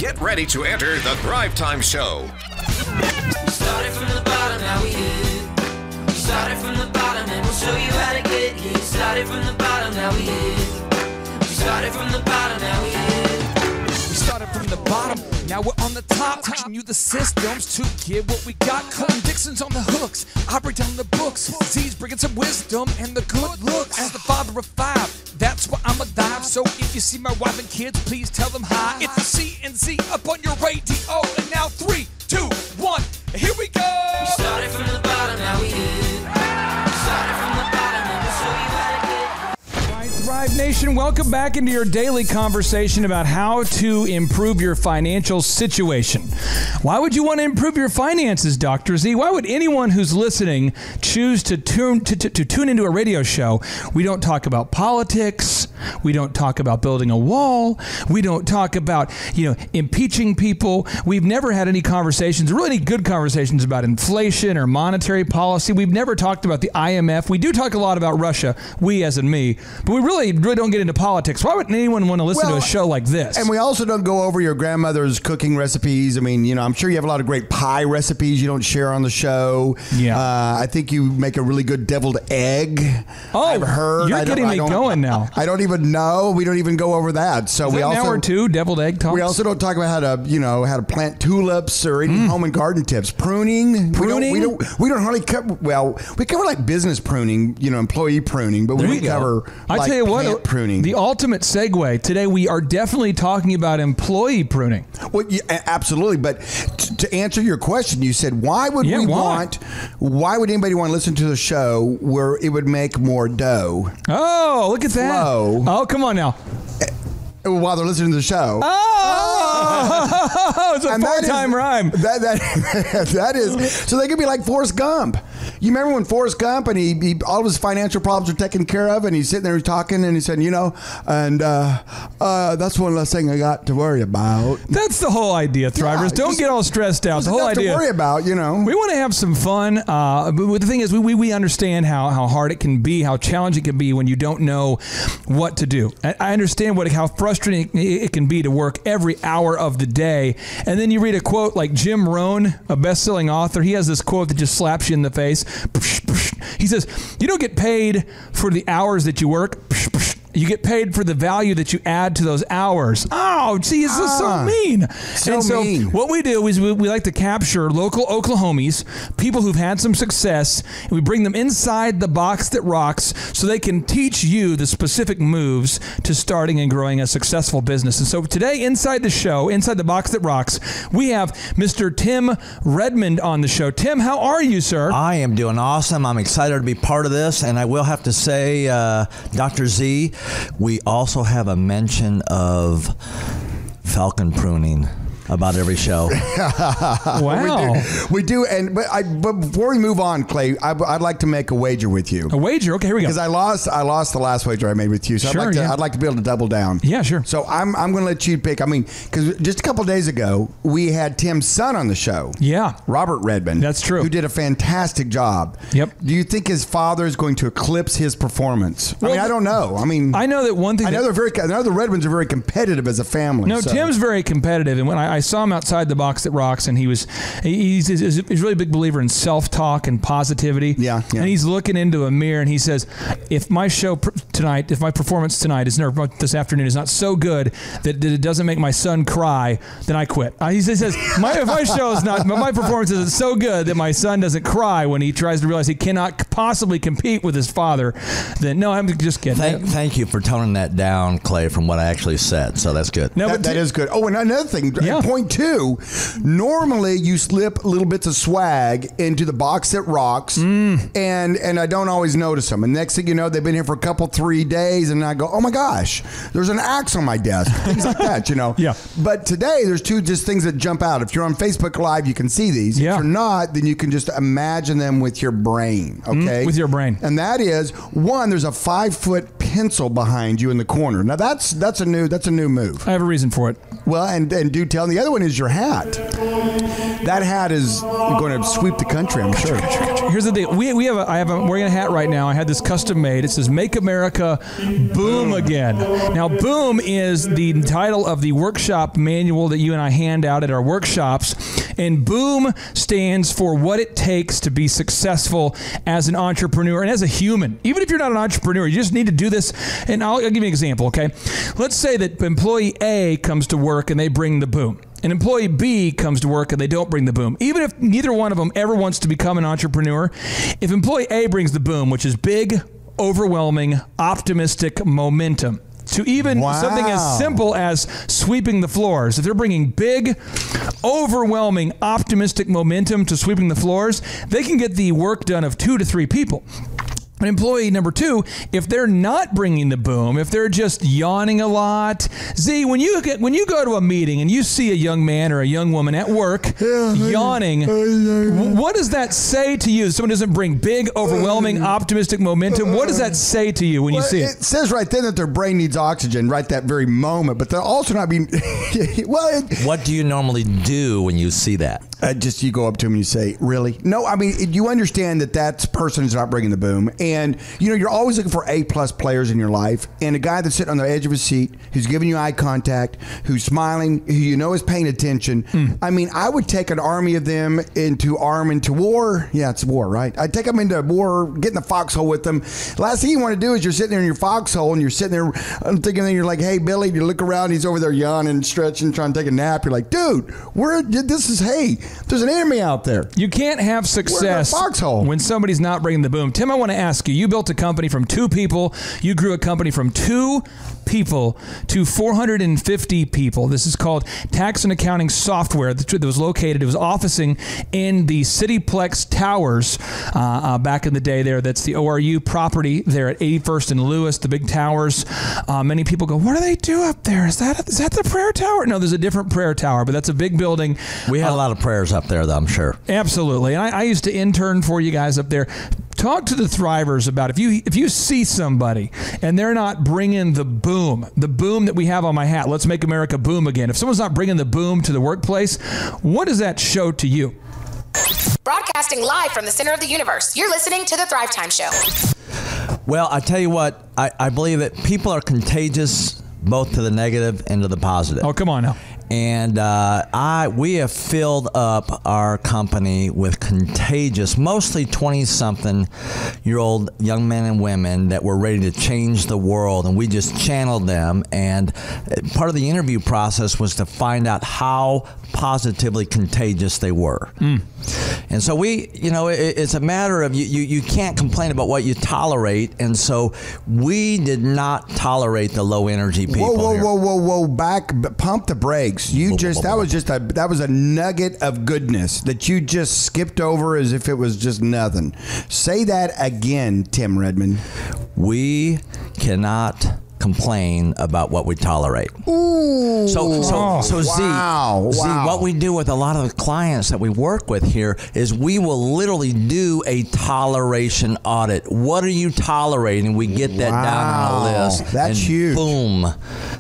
Get ready to enter the Thrivetime Show. We started from the bottom, now we here. We started from the bottom and we'll show you how to get here. Started from the bottom, now we here. We started from the bottom, now we here. We started from the bottom, now we're on the top. Teaching you the systems to get what we got. Colin Dixon's on the hooks, I break down the books. Z's bringing some wisdom and the good looks. As the father of five, that's why I'm alive. So if you see my wife and kids, please tell them hi. It's the C&Z up on your radio. And now 3, 2, 1, here we go. We started from the bottom, now we here. We started from the bottom and we'll show you how to get. Thrive Nation, welcome back into your daily conversation about how to improve your financial situation. Why would you want to improve your finances, Dr. Z? Why would anyone who's listening choose to tune into a radio show? We don't talk about politics. We don't talk about building a wall. We don't talk about, impeaching people. We've never had any conversations, really any good conversations about inflation or monetary policy. We've never talked about the IMF. We do talk a lot about Russia, we as in me, but we really don't get into politics. Why would anyone want to listen to a show like this? And we also don't go over your grandmother's cooking recipes. I mean, I'm sure you have a lot of great pie recipes you don't share on the show. Yeah. I think you make a really good deviled egg. Oh, I've heard. You're getting me going now. I don't even know. We don't even go over that. So Is we that also an hour or two deviled egg talks? We also don't talk about how to plant tulips or any home and garden tips. Pruning. We don't hardly cover. Well, we cover like business pruning, employee pruning, but we don't cover. I tell you what, pruning. The ultimate segue today. We are definitely talking about employee pruning. Well, yeah, absolutely. But to answer your question, you said, why would anybody want to listen to the show where it would make more dough? Oh, look at that. Flow. Oh, come on now. While they're listening to the show. Oh, it's a four-time rhyme. That is. So they could be like Forrest Gump. You remember when Forrest Gump and he all of his financial problems are taken care of, and he's sitting there talking, and he said, that's one less thing I got to worry about. That's the whole idea, Thrivers. Don't get all stressed out. The whole idea to worry about, We want to have some fun. But the thing is, we understand how hard it can be, how challenging it can be when you don't know what to do. I understand how frustrating it can be to work every hour of the day, and then you read a quote like Jim Rohn, a best-selling author. He has this quote that just slaps you in the face. He says, you don't get paid for the hours that you work. You get paid for the value that you add to those hours. Oh, gee, this is so mean. So what we do is we like to capture local Oklahomies, people who've had some success, and we bring them inside the box that rocks so they can teach you the specific moves to starting and growing a successful business. And so today, inside the show, inside the box that rocks, we have Mr. Tim Redmond on the show. Tim, how are you, sir? I am doing awesome. I'm excited to be part of this, and I will have to say, Dr. Z, we also have a mention of falcon pruning about every show. Wow. We do. But before we move on, Clay, I'd like to make a wager with you. A wager? Okay, here we go. Because I lost the last wager I made with you. So I'd like to be able to double down. Yeah, sure. So I'm going to let you pick. I mean, because just a couple of days ago, we had Tim's son on the show. Yeah. Robert Redmond. That's true. Who did a fantastic job. Yep. Do you think his father is going to eclipse his performance? I don't know. I know that one thing. I know the Redmonds are very competitive as a family. No, so. Tim's very competitive, and when I saw him outside the box that rocks, and he's really a big believer in self-talk and positivity. Yeah. And he's looking into a mirror, and he says, if my performance tonight this afternoon is not so good that it doesn't make my son cry, then I quit. He says, if my show is not, my performance isn't so good that my son doesn't cry when he tries to realize he cannot possibly compete with his father, then no, I'm just kidding. Thank you for toning that down, Clay, from what I actually said. So that's good. No, that is good. Oh, and another thing, point 2, normally you slip little bits of swag into the box that rocks, and I don't always notice them. And next thing you know, they've been here for 3 days, and I go, oh my gosh, there's an axe on my desk. Things like that, Yeah. But today, there's 2 just things that jump out. If you're on Facebook Live, you can see these. Yeah. If you're not, then you can just imagine them with your brain, okay? With your brain. And that is, 1, there's a 5-foot pencil behind you in the corner. Now, that's a new move. I have a reason for it. Well, and do tell the other one is your hat. That hat is going to sweep the country, I'm sure. Here's the deal. I'm wearing a hat right now. I had this custom made. It says "Make America Boom Again." Now, boom is the title of the workshop manual that you and I hand out at our workshops. And boom stands for what it takes to be successful as an entrepreneur and as a human. Even if you're not an entrepreneur, you just need to do this. And I'll give you an example, okay? Let's say that employee A comes to work and they bring the boom. And employee B comes to work and they don't bring the boom. Even if neither one of them ever wants to become an entrepreneur, if employee A brings the boom, which is big, overwhelming, optimistic momentum, to even something as simple as sweeping the floors. If they're bringing big, overwhelming, optimistic momentum to sweeping the floors, they can get the work done of 2 to 3 people. And employee number 2, if they're not bringing the boom, if they're just yawning a lot, Z, when you go to a meeting and you see a young man or a young woman at work yawning, what does that say to you? Someone doesn't bring big, overwhelming, optimistic momentum. What does that say to you when you see it? It says right then that their brain needs oxygen right that very moment, but they're also not being. What do you normally do when you see that? Just you go up to them and you say, "Really?" No, I mean you understand that person is not bringing the boom. And, you're always looking for A-plus players in your life. And a guy that's sitting on the edge of his seat, who's giving you eye contact, who's smiling, who is paying attention. I mean, I would take an army of them into war. Yeah, it's war, right? I'd take them into war, get in the foxhole with them. Last thing you want to do is you're sitting there in your foxhole and you're sitting there thinking, you're like, "Hey, Billy," you look around, he's over there yawning, stretching, trying to take a nap. You're like, "Dude, there's an enemy out there." You can't have success when somebody's not bringing the boom. Tim, I want to ask you built a company from 2 people. You grew a company from 2 people to 450 people. This is called Tax and Accounting Software that was located. It was officing in the Cityplex Towers back in the day there. That's the ORU property there at 81st and Lewis, the big towers. Many people go, "What do they do up there? Is that the prayer tower?" No, there's a different prayer tower, but that's a big building. We had a lot of prayers up there, though, I'm sure. Absolutely. And I used to intern for you guys up there. Talk to the Thrivers about if you see somebody and they're not bringing the boom that we have on my hat, "Let's make America boom again." If someone's not bringing the boom to the workplace, what does that show to you? Broadcasting live from the center of the universe, you're listening to the Thrivetime Show. Well, I tell you what, I believe that people are contagious both to the negative and to the positive. Oh, come on now. And we have filled up our company with contagious, mostly 20-something-year-old young men and women that were ready to change the world, and we just channeled them. And part of the interview process was to find out how positively contagious they were. And so it's a matter of you can't complain about what you tolerate, and so we did not tolerate the low energy people. Whoa! Pump the brakes. That was a nugget of goodness that you just skipped over as if it was just nothing. Say that again, Tim Redmond. We cannot complain about what we tolerate. Ooh. So Z, what we do with a lot of the clients that we work with here is we will literally do a toleration audit. What are you tolerating? We get that down on a list. That's huge. Boom,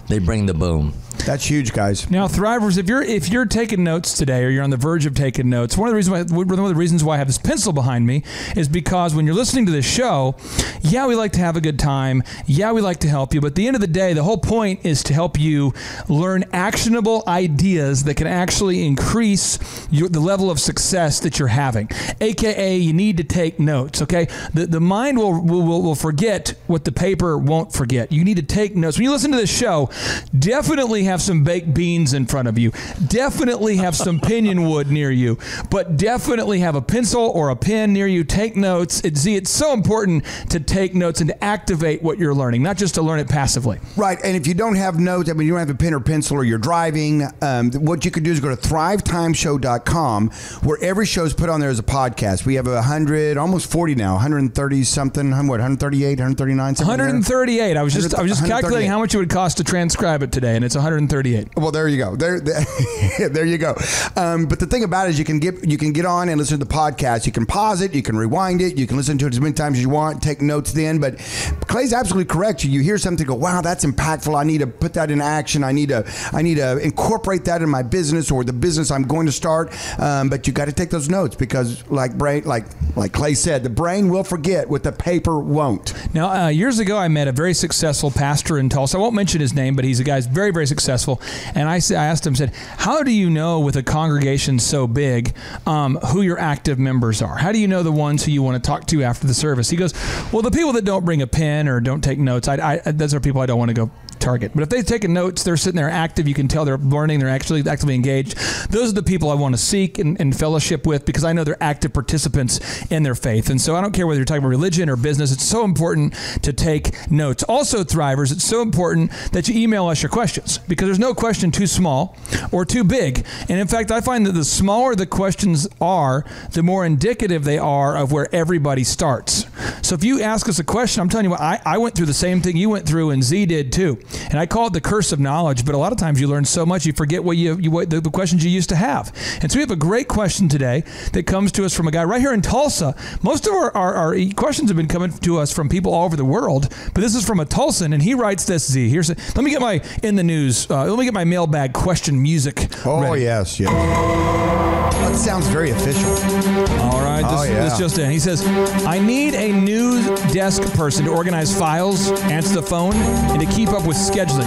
they bring the boom. That's huge, guys. Now, Thrivers, if you're taking notes today, or you're on the verge of taking notes, one of the reasons why I have this pencil behind me is because when you're listening to this show, yeah, we like to have a good time. Yeah, we like to help you. But at the end of the day, the whole point is to help you learn actionable ideas that can actually increase the level of success that you're having. AKA, you need to take notes. Okay, the mind will forget what the paper won't forget. You need to take notes. When you listen to this show, definitely have some baked beans in front of you. Definitely have some pinion wood near you, but definitely have a pencil or a pen near you. Take notes. It's so important to take notes and to activate what you're learning, not just to learn it passively. Right. And if you don't have notes, you don't have a pen or pencil, or you're driving, what you could do is go to thrivetimeshow.com, where every show is put on there as a podcast. We have 100, almost 40 now, 130 something, 138, 139 something. 138. I was just calculating how much it would cost to transcribe it today, and it's 138. 138. Well, there you go. There you go. But the thing about it is you can get on and listen to the podcast. You can pause it. You can rewind it. You can listen to it as many times as you want. Take notes then. But Clay's absolutely correct. You hear something, go, wow, that's impactful. I need to put that in action. I need to incorporate that in my business or the business I'm going to start. But you got to take those notes because, like Clay said, the brain will forget what the paper won't. Now, years ago, I met a very successful pastor in Tulsa. I won't mention his name, but he's a guy who's very, very successful. And I asked him, how do you know with a congregation so big who your active members are? How do you know the ones who you want to talk to after the service? He goes, well, the people that don't bring a pen or don't take notes, those are people I don't want to go target. But if they've taken notes, they're sitting there active, you can tell they're learning, they're actually actively engaged. Those are the people I want to seek and fellowship with because I know they're active participants in their faith. And so I don't care whether you're talking about religion or business, it's so important to take notes. Also, Thrivers, it's so important that you email us your questions because there's no question too small or too big. And in fact, I find that the smaller the questions are, the more indicative they are of where everybody starts. So if you ask us a question, I'm telling you what, I went through the same thing you went through and Z did too. And I call it the curse of knowledge, but a lot of times you learn so much you forget what the questions you used to have. And so we have a great question today that comes to us from a guy right here in Tulsa. Most of our questions have been coming to us from people all over the world, but this is from a Tulsan, and he writes this, Z. Let me get my in the news. Let me get my mailbag question music. Oh, ready. yes. That sounds very official. All right, this just in. He says, I need a news desk person to organize files, answer the phone, and to keep up with scheduling.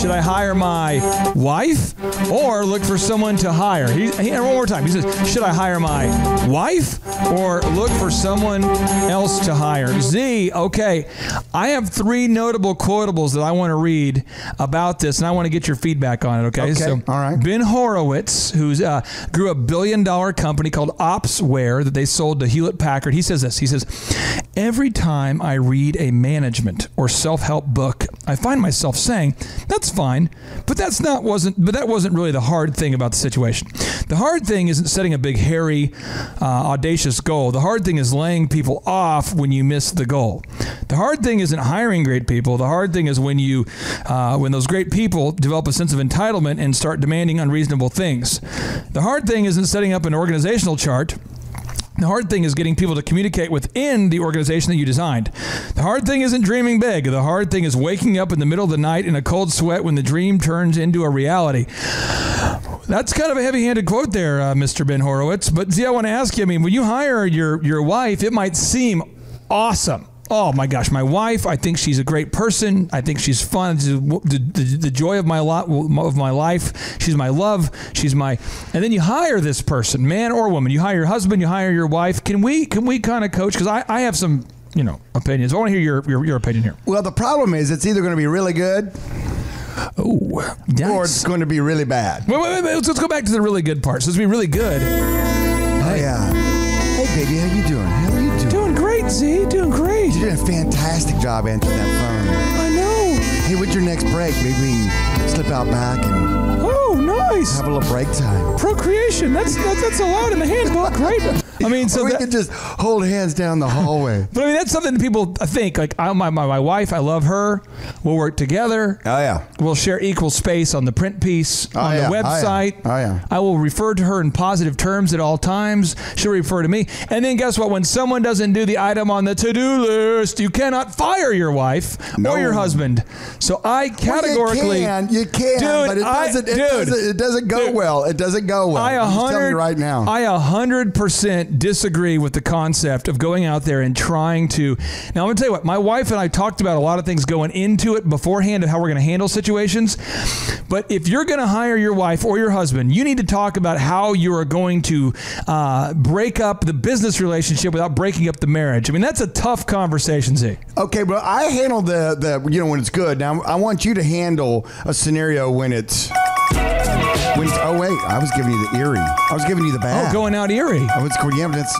Should I hire my wife or look for someone to hire? And one more time. He says, should I hire my wife or look for someone else to hire? Z, okay. I have 3 notable quotables that I want to read about this, and I want to get your feedback on it, okay? So, all right. Ben Horowitz, who's grew a billion-dollar company called Opsware that they sold to Hewlett-Packard, he says this. He says, every time I read a management or self-help book, I find myself saying, that's fine, but that wasn't really the hard thing about the situation. The hard thing isn't setting a big, hairy, audacious goal. The hard thing is laying people off when you miss the goal. The hard thing isn't hiring great people. The hard thing is when those great people develop a sense of entitlement and start demanding unreasonable things. The hard thing isn't setting up an organizational chart. The hard thing is getting people to communicate within the organization that you designed. The hard thing isn't dreaming big. The hard thing is waking up in the middle of the night in a cold sweat when the dream turns into a reality. That's kind of a heavy-handed quote there, Mr. Ben Horowitz. But see, I want to ask you, when you hire your wife, it might seem awesome. Oh my gosh, my wife, I think she's a great person. I think she's fun. She's the joy of my life. She's my love. And then you hire this person, man or woman. You hire your husband, you hire your wife. Can we kind of coach? Because I have some, opinions. I want to hear your opinion here. Well, the problem is it's either going to be really good or it's going to be really bad. Wait. Let's go back to the really good part. So it's going to be really good. Oh, yeah. Hey, baby, how you doing? Doing great, Z. Doing great. You're doing a fantastic job answering that phone. I know. Hey, what's your next break? Maybe we can slip out back and nice. Have a little break time. Procreation. That's allowed in the handbook, right? So we could just hold hands down the hallway. But that's something that people think. Like my wife, I love her. We'll work together. Oh yeah. We'll share equal space on the print piece on the website. Oh yeah. I will refer to her in positive terms at all times. She'll refer to me. And then guess what? When someone doesn't do the item on the to-do list, you cannot fire your wife or your husband. So I categorically you can, dude, but it doesn't go well. It doesn't go well. I'm just telling you right now. I 100% disagree with the concept of going out there and trying to. Now, I'm going to tell you what, my wife and I talked about a lot of things going into it beforehand of how we're going to handle situations. But if you're going to hire your wife or your husband, you need to talk about how you are going to break up the business relationship without breaking up the marriage. That's a tough conversation, Z. Okay, but I handle the when it's good. Now, I want you to handle a scenario when it's... oh, wait. I was giving you the eerie. I was giving you the bad. Oh, going out eerie. Oh, it's cool. Yeah, but it's...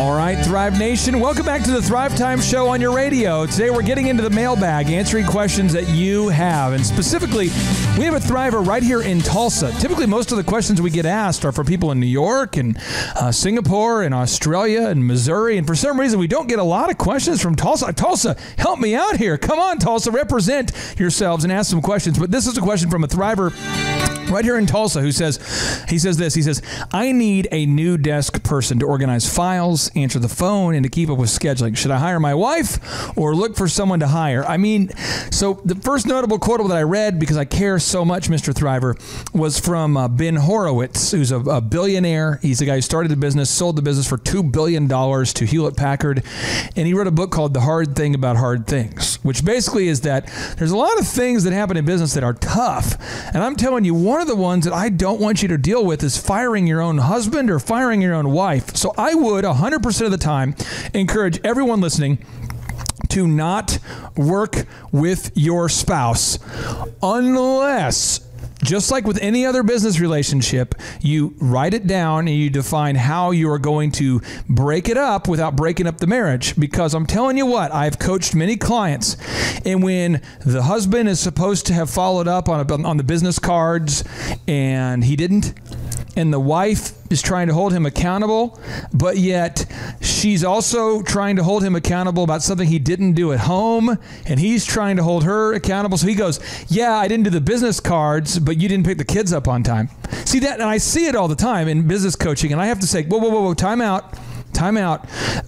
All right, Thrive Nation, welcome back to the Thrivetime Show on your radio. Today we're getting into the mailbag, answering questions that you have. And specifically, we have a Thriver right here in Tulsa. Typically, most of the questions we get asked are for people in New York and Singapore and Australia and Missouri. And for some reason, we don't get a lot of questions from Tulsa. Tulsa, help me out here. Come on, Tulsa, represent yourselves and ask some questions. But this is a question from a Thriver right here in Tulsa who says, he says, I need a new desk person to organize files, answer the phone, and to keep up with scheduling. Should I hire my wife or look for someone to hire? I mean, so the first notable quotable that I read, because I care so much, Mr. Thriver, was from Ben Horowitz, who's a billionaire. He's the guy who started the business, sold the business for $2 billion to Hewlett-Packard, and he wrote a book called The Hard Thing About Hard Things, which basically is that there's a lot of things that happen in business that are tough, and I'm telling you, one of the ones that I don't want you to deal with is firing your own husband or firing your own wife. So I would 100% of the time encourage everyone listening to not work with your spouse unless, just like with any other business relationship, you write it down and you define how you are going to break it up without breaking up the marriage. Because I'm telling you what, I've coached many clients, and when the husband is supposed to have followed up on the business cards and he didn't, and the wife is trying to hold him accountable, but yet she's also trying to hold him accountable about something he didn't do at home, and he's trying to hold her accountable. So he goes, yeah, I didn't do the business cards, but you didn't pick the kids up on time. See that? And I see it all the time in business coaching, and I have to say, whoa, time out.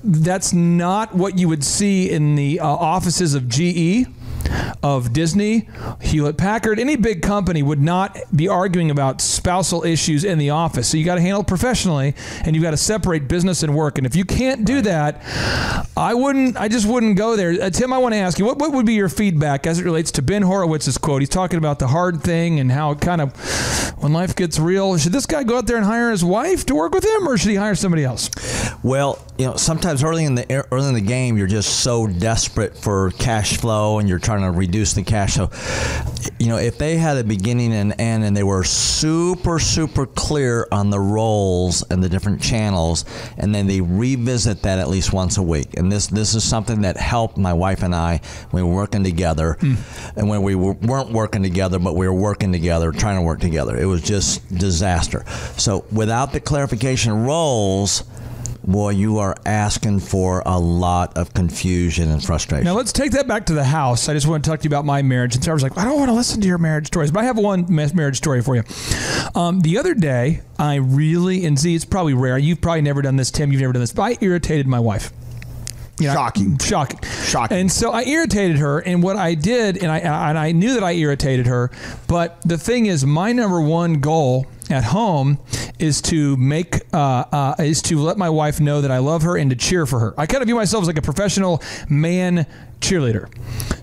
That's not what you would see in the offices of GE, of Disney, Hewlett-Packard. Any big company would not be arguing about spousal issues in the office. So you got to handle it professionally, and you've got to separate business and work. And if you can't do that, I just wouldn't go there. Tim, I want to ask you, what would be your feedback as it relates to Ben Horowitz's quote? He's talking about the hard thing and how kind of when life gets real, should this guy go out there and hire his wife to work with him, or should he hire somebody else? Well, sometimes early in the game, you're just so desperate for cash flow, and you're trying to reduce the cash. So, if they had a beginning and end, and they were super, super clear on the roles and the different channels, and then they revisit that at least once a week. And this is something that helped my wife and I when we were working together, and when we weren't working together, but we were working together, trying to work together. It was just disaster. So without the clarification roles, boy, you are asking for a lot of confusion and frustration. Now, let's take that back to the house. I just want to talk to you about my marriage. And Sarah was like, I don't want to listen to your marriage stories, but I have one marriage story for you. The other day, and see, it's probably rare. You've probably never done this, Tim. You've never done this, but I irritated my wife. Shocking. And so I irritated her, and what I did, and I knew that I irritated her, but the thing is, my number one goal at home is to let my wife know that I love her and to cheer for her. I kind of view myself as like a professional man cheerleader.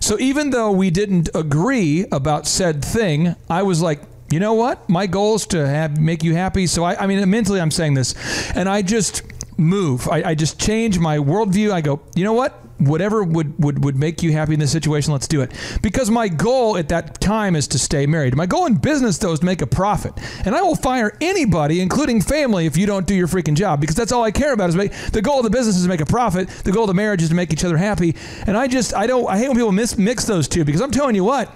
So even though we didn't agree about said thing, I was like, you know what? My goal is to make you happy. So I mean, mentally I'm saying this, and I just move. I just change my worldview. I go, you know what? Whatever would make you happy in this situation, let's do it. Because my goal at that time is to stay married. My goal in business, though, is to make a profit. And I will fire anybody, including family, if you don't do your freaking job. Because that's all I care about. The goal of the business is to make a profit. The goal of the marriage is to make each other happy. And I hate when people mix those two. Because I'm telling you what,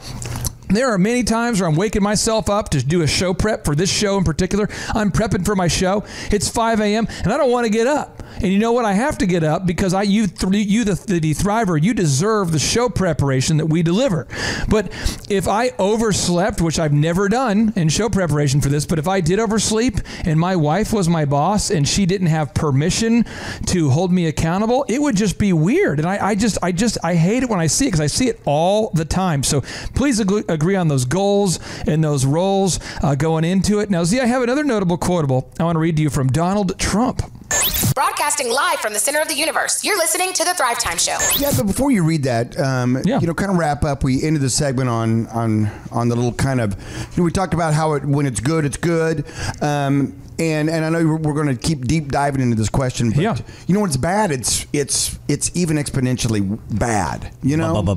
there are many times where I'm waking myself up to do a show prep for this show in particular. I'm prepping for my show. It's 5 a.m. and I don't want to get up. And you know what? I have to get up because you the Thriver, you deserve the show preparation that we deliver. But if I overslept, which I've never done in show preparation for this, but if I did oversleep and my wife was my boss and she didn't have permission to hold me accountable, it would just be weird. And I hate it when I see it because I see it all the time. So please agree on those goals and those roles going into it. Now, Z, I have another notable quotable I want to read to you from Donald Trump. Broadcasting live from the center of the universe. You're listening to the Thrivetime Show. Yeah, but before you read that, kind of wrap up. We ended the segment on the little kind of. We talked about how when it's good, it's good. And I know we're going to keep deep diving into this question, but you know what's bad? It's even exponentially bad.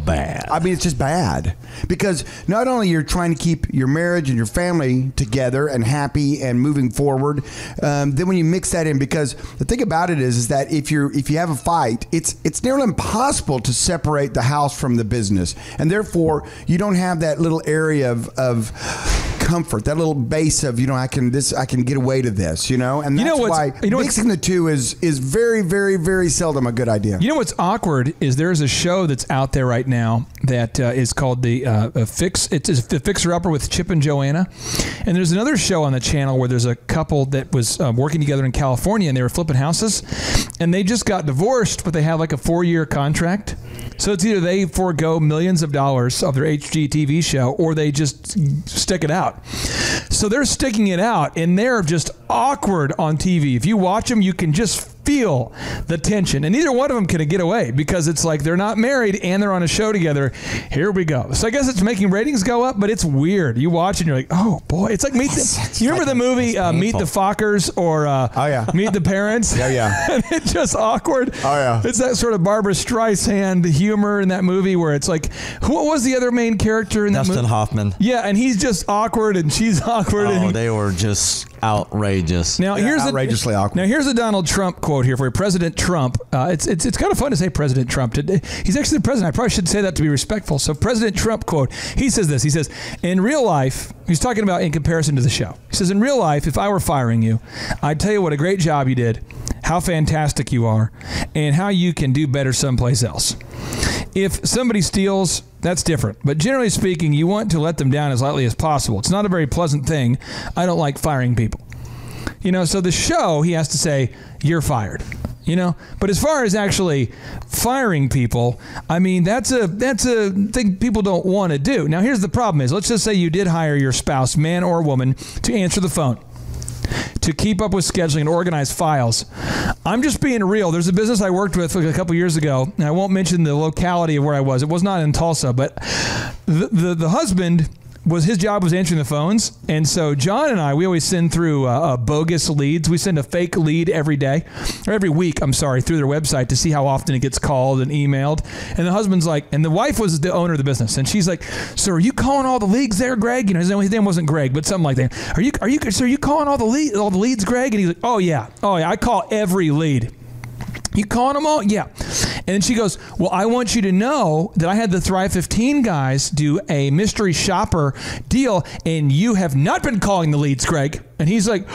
Bad. I mean, it's just bad because not only you're trying to keep your marriage and your family together and happy and moving forward, then when you mix that in, because the thing about it is that if you have a fight, it's nearly impossible to separate the house from the business, and therefore you don't have that little area of comfort, that little base of I can get away to this, and that's why mixing the two is very, very, very seldom a good idea. You know what's awkward is there's a show that's out there right now that is called the Fixer Upper with Chip and Joanna, and there's another show on the channel where there's a couple that was working together in California, and they were flipping houses, and they just got divorced, but they have like a 4-year contract. So it's either they forego millions of dollars of their HGTV show, or they just stick it out. So they're sticking it out, and they're just awkward on TV. If you watch them, you can just feel the tension, and neither one of them can get away because it's like they're not married and they're on a show together. Here we go. So I guess it's making ratings go up, but it's weird. You watch it and you're like, oh boy, it's like you remember the movie Meet the Fockers or Meet the Parents? Yeah. And it's just awkward. Oh yeah. It's that sort of Barbara Streisand humor in that movie where it's like, what was the other main character in that movie? Dustin Hoffman. Yeah, and he's just awkward and she's awkward. Oh, they were just outrageous. Now here's outrageously awkward. Now here's a Donald Trump quote here for you. President Trump. It's kind of fun to say President Trump. He's actually the president. I probably should say that to be respectful. So President Trump quote. He says this. He says, in real life, he's talking about in comparison to the show. He says, in real life, if I were firing you, I'd tell you what a great job you did, how fantastic you are, and how you can do better someplace else. If somebody steals, that's different. But generally speaking, you want to let them down as lightly as possible. It's not a very pleasant thing. I don't like firing people. So the show, he has to say, you're fired. But as far as actually firing people, I mean, that's a thing people don't want to do. Now, here's the problem is, let's just say you did hire your spouse, man or woman, to answer the phone, to keep up with scheduling and organize files. I'm just being real. There's a business I worked with a couple years ago, and I won't mention the locality of where I was. It was not in Tulsa, but the husband, his job was answering the phones, and so John and I, we always send through bogus leads. We send a fake lead every week, through their website to see how often it gets called and emailed. And the husband's like, and the wife was the owner of the business, and she's like, "So are you calling all the leads there, Greg?" His name wasn't Greg, but something like that. Are you calling all the leads, Greg? And he's like, "Oh yeah, I call every lead." You calling them all? Yeah. And then she goes, well, I want you to know that I had the Thrive 15 guys do a mystery shopper deal, and you have not been calling the leads, Greg. And he's like,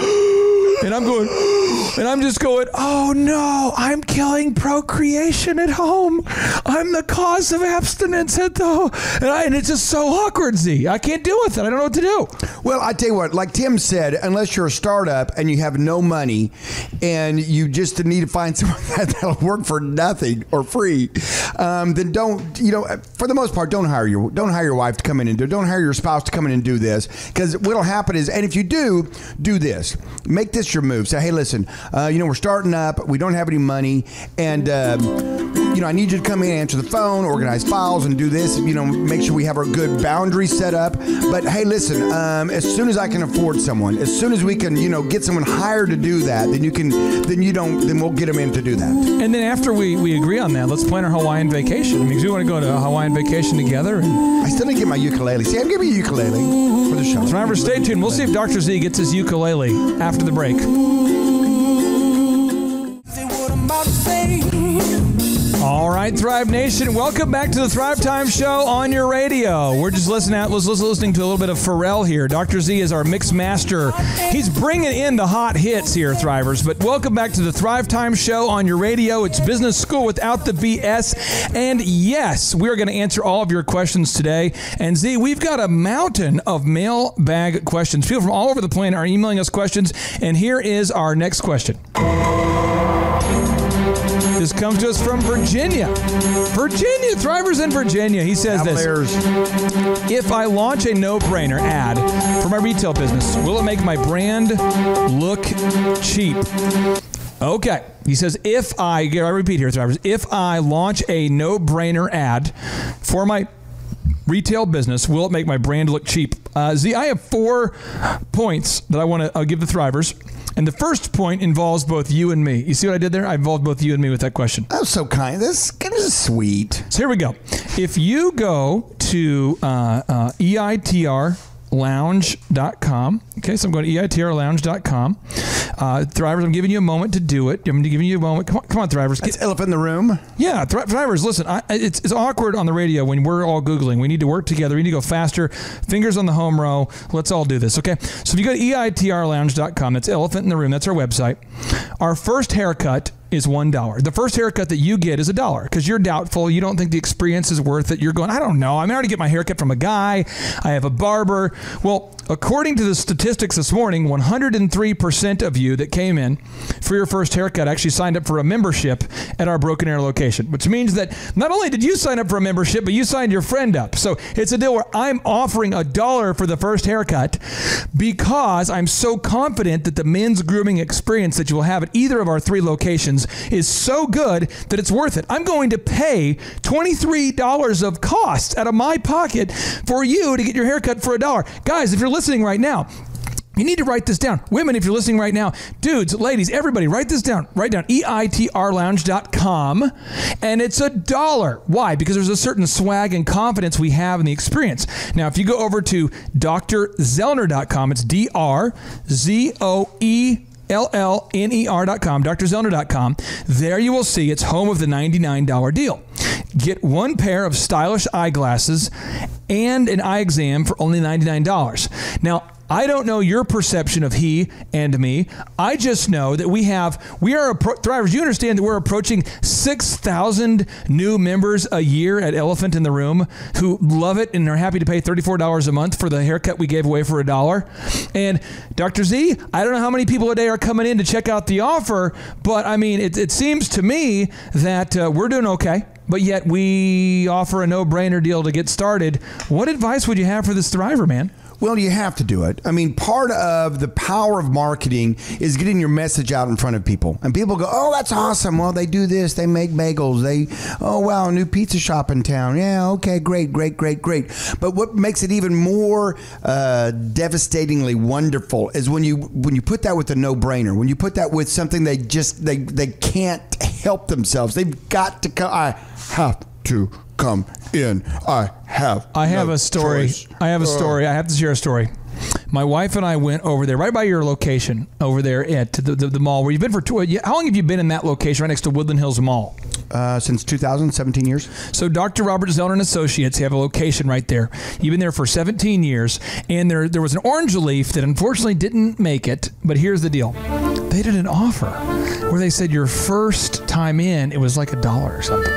and I'm just going, oh no, I'm killing procreation at home. I'm the cause of abstinence at home. And it's just so awkward, Z. I can't deal with it. I don't know what to do. Well, I tell you what, like Tim said, unless you're a startup and you have no money and you just need to find someone that'll work for nothing or free, then don't, for the most part, don't hire your wife to come in and do it. Don't hire your spouse to come in and do this, because what'll happen is, and if you do this, make this your move. Say, hey, listen, we're starting up. We don't have any money, and I need you to come in and answer the phone, organize files, and do this. Make sure we have our good boundaries set up. But hey, listen, as soon as I can afford someone, as soon as we can, get someone hired to do that, then we'll get them in to do that. And then after we agree on that, let's plan our Hawaiian vacation. I mean, do we want to go to a Hawaiian vacation together? I still didn't get my ukulele. See, I'm giving you a ukulele for the show. Remember, stay tuned. We'll see if Dr. Z gets his ukulele after the break. All right, Thrive Nation, welcome back to the Thrivetime Show on your radio. We're just listening to a little bit of Pharrell here. Dr. Z is our mix master. He's bringing in the hot hits here, Thrivers. But welcome back to the Thrivetime Show on your radio. It's business school without the BS. And yes, we're going to answer all of your questions today. And Z, we've got a mountain of mailbag questions. People from all over the planet are emailing us questions. And here is our next question. This comes to us from Virginia. Thrivers in Virginia. He says this. If I launch a no-brainer ad for my retail business, will it make my brand look cheap? Okay. He says, I repeat here, Thrivers, if I launch a no-brainer ad for my retail business, will it make my brand look cheap? Z, I have 4 points that I want to give the Thrivers. And the first point involves both you and me. You see what I did there? I involved both you and me with that question. That was so kind. This is sweet. So here we go. If you go to EITR EITRLounge.com. Okay, so I'm going to EITRLounge.com. Thrivers, I'm giving you a moment to do it. I'm giving you a moment. Come on, Thrivers. It's elephant in the room. Yeah, Thrivers, listen, it's awkward on the radio when we're all Googling. We need to work together. We need to go faster. Fingers on the home row. Let's all do this, okay? So if you go to EITRLounge.com, that's elephant in the room. That's our website. Our first haircut is $1. The first haircut that you get is $1 because you're doubtful. You don't think the experience is worth it. You're going, I don't know. I already get my haircut from a guy. I have a barber. Well, according to the statistics this morning, 103% of you that came in for your first haircut actually signed up for a membership at our Broken Arrow location, which means that not only did you sign up for a membership, but you signed your friend up. So it's a deal where I'm offering $1 for the first haircut because I'm so confident that the men's grooming experience that you will have at either of our 3 locations is so good that it's worth it. I'm going to pay $23 of costs out of my pocket for you to get your haircut for $1. Guys, if you're listening right now, you need to write this down. Women, if you're listening right now, dudes, ladies, everybody, write this down. Write down EITRLounge.com, and it's $1. Why? Because there's a certain swag and confidence we have in the experience. Now, if you go over to drzellner.com, it's DRZOELLNER.com, drzellner.com. There you will see it's home of the $99 deal. Get 1 pair of stylish eyeglasses and an eye exam for only $99. Now, I don't know your perception of he and me. I just know that Thrivers, you understand that we're approaching 6,000 new members a year at Elephant in the Room who love it and are happy to pay $34 a month for the haircut we gave away for $1. And Dr. Z, I don't know how many people a day are coming in to check out the offer, but I mean, it seems to me that we're doing okay. But yet we offer a no-brainer deal to get started. What advice would you have for this Thriver, man? Well, you have to do it. I mean, part of the power of marketing is getting your message out in front of people. And people go, oh, that's awesome. Well, they do this. They make bagels. Oh, wow, new pizza shop in town. Yeah, okay, great. But what makes it even more devastatingly wonderful is when you put that with a no-brainer, when you put that with something they can't help themselves. They've got to come. I have to come in. I have a story. Choice. I have a story. I have to share a story. My wife and I went over there, right by your location, over there at the mall where you've been for how long have you been in that location right next to Woodland Hills Mall? Since 2017 years. So Dr. Robert Zellner and Associates have a location right there. You've been there for 17 years, and there was an orange leaf that unfortunately didn't make it, but here's the deal. They did an offer where they said your first time in, it was like $1 or something.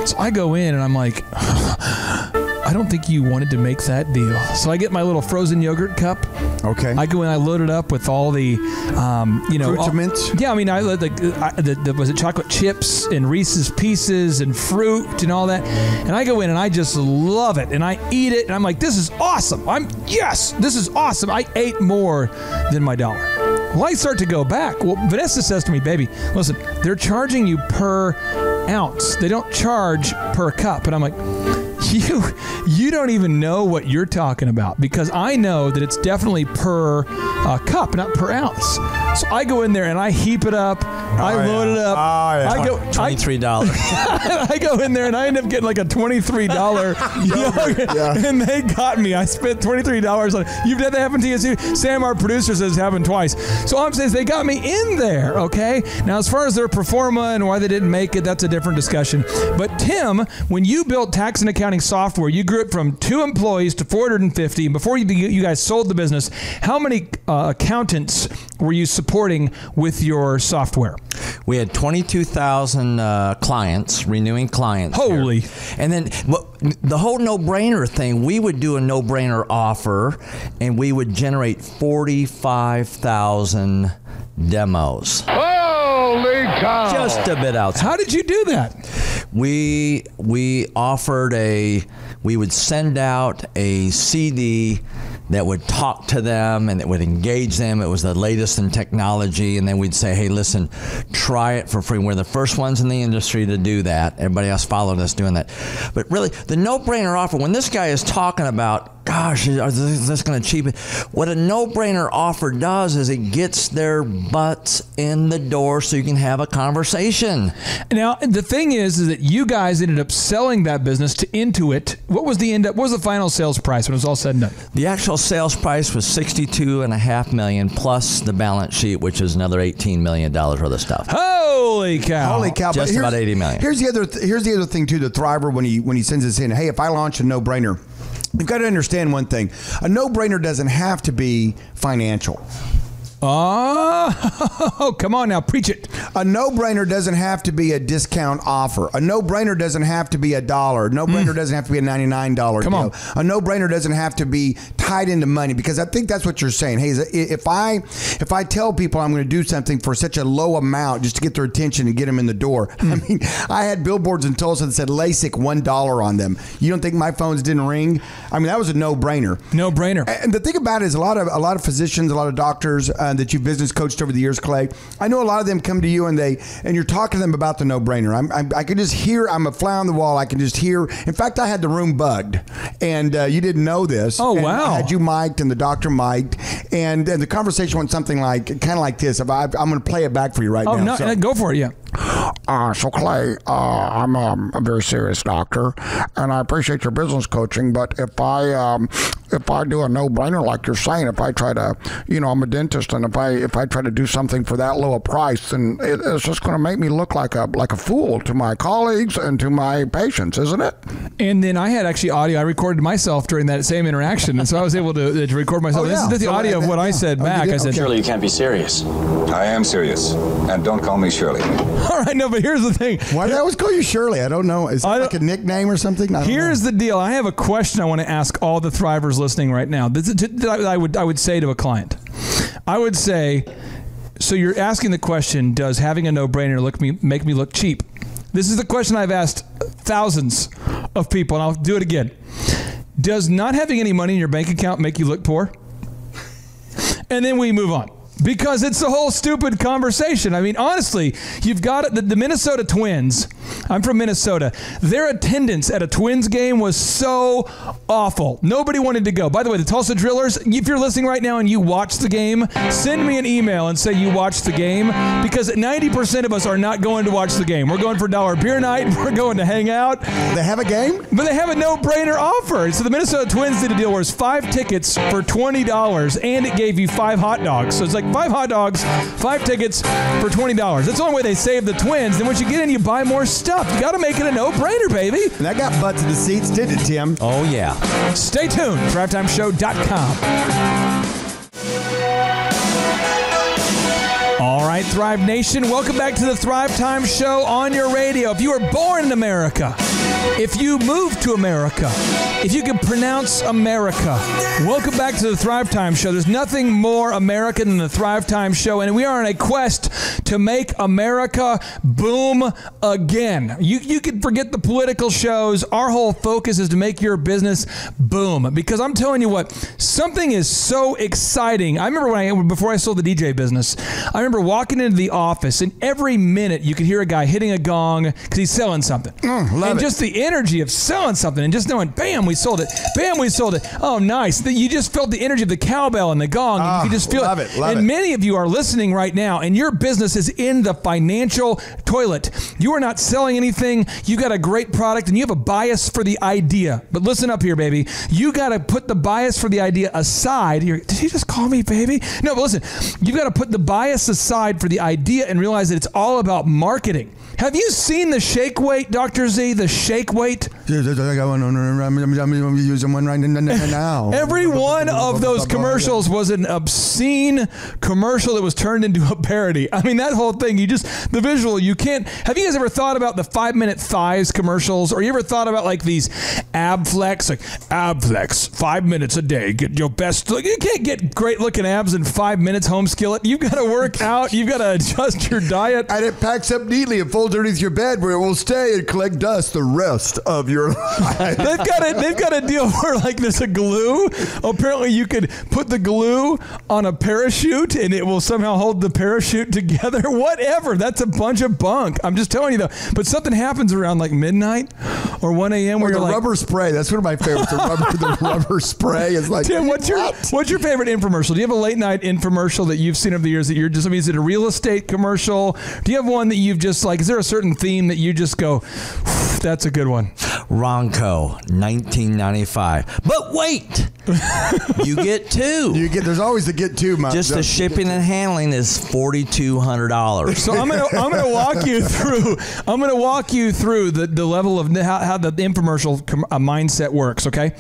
So I go in and I'm like, I don't think you wanted to make that deal. So I get my little frozen yogurt cup. Okay. I go in, I load it up with all the, Fruitaments? Yeah, I mean, was it chocolate chips and Reese's Pieces and fruit and all that. And I go in and I just love it. And I eat it and I'm like, this is awesome. This is awesome. I ate more than my $1. Well, I start to go back. Well, Vanessa says to me, baby, listen, they're charging you per ounce. They don't charge per cup. And I'm like, you don't even know what you're talking about, because I know that it's definitely per cup, not per ounce. So I go in there and I heap it up. I load it up. I go $23. I go in there and I end up getting like a $23 yogurt, and they got me. I spent $23 on it. You've had that happen to you too? Sam, our producer, says it's happened twice. So all I'm saying is they got me in there, okay? Now, as far as their performa and why they didn't make it, that's a different discussion. But Tim, when you built tax and accounting software, you grew it from 2 employees to 450. And before you guys sold the business, how many accountants were you supporting with your software? We had 22,000 clients, renewing clients. Holy. Here. And then the whole no-brainer thing, we would do a no-brainer offer, and we would generate 45,000 demos. Holy cow! Just a bit outside. How did you do that? We offered we would send out a CD that would talk to them and that would engage them. It was the latest in technology. And then we'd say, hey, listen, try it for free. We're the first ones in the industry to do that. Everybody else followed us doing that. But really, the no-brainer offer, when this guy is talking about gosh, is this going to cheapen? What a no-brainer offer does is it gets their butts in the door so you can have a conversation. Now, the thing is that you guys ended up selling that business to Intuit. What was the final sales price when it was all said and done? The actual sales price was $62.5 million plus the balance sheet, which is another $18 million worth of stuff. Holy cow! Holy cow! Just about $80 million. Here's the other thing too. The Thriver when he sends us in, hey, if I launch a no-brainer, you've got to understand one thing: a no-brainer doesn't have to be financial. Oh, come on now, preach it. A no-brainer doesn't have to be a discount offer. A no-brainer doesn't have to be $1. A no-brainer doesn't have to be a $99 Come deal. on. A no-brainer doesn't have to be tied into money, because I think that's what you're saying. Hey, if I tell people I'm going to do something for such a low amount just to get their attention and get them in the door. I mean, I had billboards in Tulsa that said LASIK $1 on them. You don't think my phones didn't ring? I mean, that was a no-brainer. No-brainer. And the thing about it is a lot of physicians, a lot of doctors that you've business coached over the years, Clay, I know a lot of them come to you and you're talking to them about the no-brainer. I can just hear, I'm a fly on the wall. I can just hear. In fact, I had the room bugged, and you didn't know this. Oh, and wow. I had you mic'd and the doctor mic'd, and the conversation went something like, kind of like this. I'm going to play it back for you right now. Oh, no, go for it, yeah. So Clay, I'm a very serious doctor, and I appreciate your business coaching. But if I do a no-brainer like you're saying, if I try to, I'm a dentist, and if I try to do something for that low a price, then it's just going to make me look like a fool to my colleagues and to my patients, isn't it? And then I had actually audio. I recorded myself during that same interaction, and so I was able to record myself. Oh, This yeah. is the audio of what I said back. I said, Surely you can't be serious. I am serious. And don't call me Shirley. all right, no, but here's the thing. Why did I always call you Shirley? I don't know. Is it like a nickname or something? Here's the deal. I have a question I want to ask all the Thrivers listening right now. I would say to a client. I would say, so you're asking the question, does having a no-brainer make me look cheap? This is the question I've asked thousands of people, and I'll do it again. Does not having any money in your bank account make you look poor? And then we move on. Because it's a whole stupid conversation. I mean, honestly, you've got the Minnesota Twins. I'm from Minnesota. Their attendance at a Twins game was so awful. Nobody wanted to go. By the way, the Tulsa Drillers, if you're listening right now and you watched the game, send me an email and say you watched the game, because 90% of us are not going to watch the game. We're going for $1 beer night. We're going to hang out. They have a game? But they have a no-brainer offer. So the Minnesota Twins did a deal where it's 5 tickets for $20, and it gave you 5 hot dogs. So it's like 5 hot dogs, 5 tickets for $20. That's the only way they save the Twins. Then once you get in, you buy more stuff. You got to make it a no-brainer, baby. And that got butts in the seats, didn't it, Tim? Oh, yeah. Stay tuned. ThriveTimeShow.com. All right, Thrive Nation, welcome back to the Thrive Time Show on your radio. If you were born in America, if you moved to America, if you can pronounce America, welcome back to the Thrive Time Show. There's nothing more American than the Thrive Time Show, and we are on a quest to make America boom again. You can forget the political shows. Our whole focus is to make your business boom, because I'm telling you what, something is so exciting. I remember before I sold the DJ business, I remember walking into the office, and every minute you could hear a guy hitting a gong because he's selling something. And just the energy of selling something and just knowing, bam, we sold it. Bam, we sold it. Oh, nice. You just felt the energy of the cowbell and the gong. And you just feel love it. Love it. many of you are listening right now, and your business is in the financial toilet. You are not selling anything. You got a great product, and you have a bias for the idea. But listen up here, baby. You got to put the bias for the idea aside. Did he just call me baby? No, but listen. You've got to put the bias aside for the idea and realize that it's all about marketing. Have you seen the shake weight, Dr. Z? The shake weight? I'm using one right now. Every one of those commercials was an obscene commercial that was turned into a parody. I mean, that whole thing, the visual, you can't. Have you guys ever thought about the 5-minute thighs commercials? Or you ever thought about like these ab flex, 5 minutes a day, get your best look. You can't get great looking abs in 5 minutes, home skillet. You've got to work out. You've got to adjust your diet. And it packs up neatly and folds underneath your bed where it will stay and collect dust the rest of your your life. They've got a deal where like there's a glue. Apparently you could put the glue on a parachute and it will somehow hold the parachute together. Whatever. That's a bunch of bunk. I'm just telling you though. But something happens around like midnight or 1 a.m. where Or you're the like, rubber spray. That's one of my favorites. The rubber spray is like, Tim, what's your favorite infomercial? Do you have a late night infomercial that you've seen over the years that you're just, I mean, is it a real estate commercial? Do you have one that you've just like, is there a certain theme that you just go, that's a good one? Ronco, 1995. But wait, you get two. There's always the get two. Just the shipping and handling is $4,200. So I'm gonna walk you through. I'm gonna walk you through the level of how the infomercial mindset works. Okay,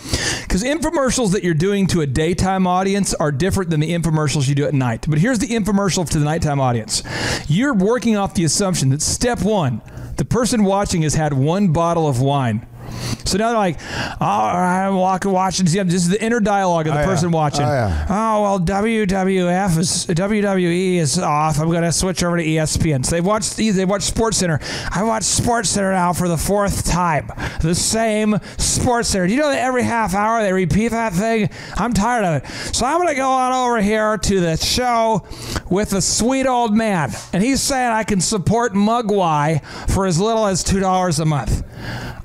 because infomercials that you're doing to a daytime audience are different than the infomercials you do at night. But here's the infomercial to the nighttime audience. You're working off the assumption that step one, the person watching has had one bottle of wine. So now they're like, I'm watching. This is the inner dialogue of the person watching. Oh, well, WWE is off. I'm going to switch over to ESPN. So they've watched SportsCenter. I watch SportsCenter now for the fourth time. The same SportsCenter. Do you know that every half hour they repeat that thing? I'm tired of it. So I'm going to go on over here to the show with a sweet old man. And he's saying I can support Mugwai for as little as $2 a month.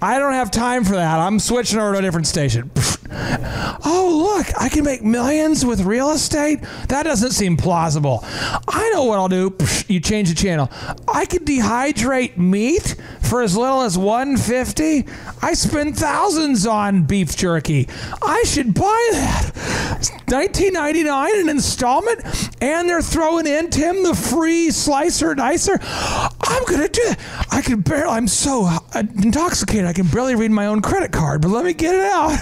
I don't have time for that. I'm switching over to a different station. Oh, look, I can make millions with real estate? That doesn't seem plausible. I know what I'll do. You change the channel. I could dehydrate meat for as little as $150. I spend thousands on beef jerky. I should buy that. $19.99 an installment, and they're throwing in, Tim, the free slicer dicer. I'm going to do that. I'm so intoxicated, I can barely read my own credit card, but let me get it out.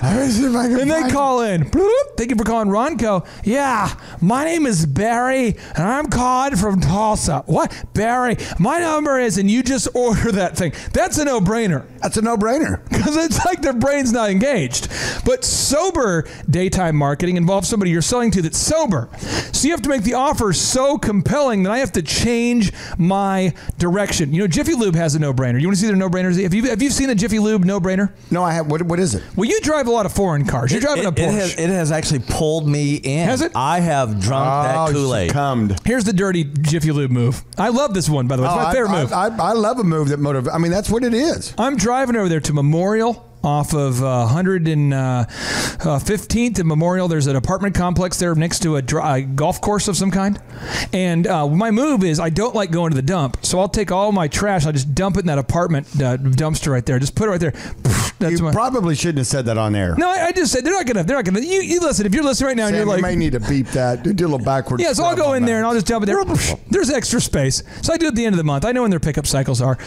And they call in. Bloop. Thank you for calling Ronco. Yeah, my name is Barry, and I'm calling from Tulsa. What? Barry, my number is, and you just order that thing. That's a no-brainer. That's a no-brainer. Because it's like their brain's not engaged. But sober daytime marketing involves somebody you're selling to that's sober. So you have to make the offer so compelling that I have to change my direction. You know, Jiffy Lube has a no-brainer. You want to see their no-brainers? Have you seen a Jiffy Lube no-brainer? No, I have. What is it? Well, you drive a lot of foreign cars. You're driving a Porsche. It has actually pulled me in. Has it? I have drunk that Kool-Aid. Here's the dirty Jiffy Lube move. I love this one, by the way. It's my favorite move. I love a move that motivates. I mean, that's what it is. I'm driving over there to Memorial off of 115th and Memorial. There's an apartment complex there next to a golf course of some kind. And my move is I don't like going to the dump, so I'll take all my trash. I'll just dump it in that apartment dumpster right there. Just put it right there. You probably shouldn't have said that on air. No, I just said they're not gonna. You listen. If you're listening right now, Sam, and you're like, you may need to beep that. Do a little backwards. Yeah, so I'll go in there and I'll just dump it there. There's extra space, so I do it at the end of the month. I know when their pickup cycles are.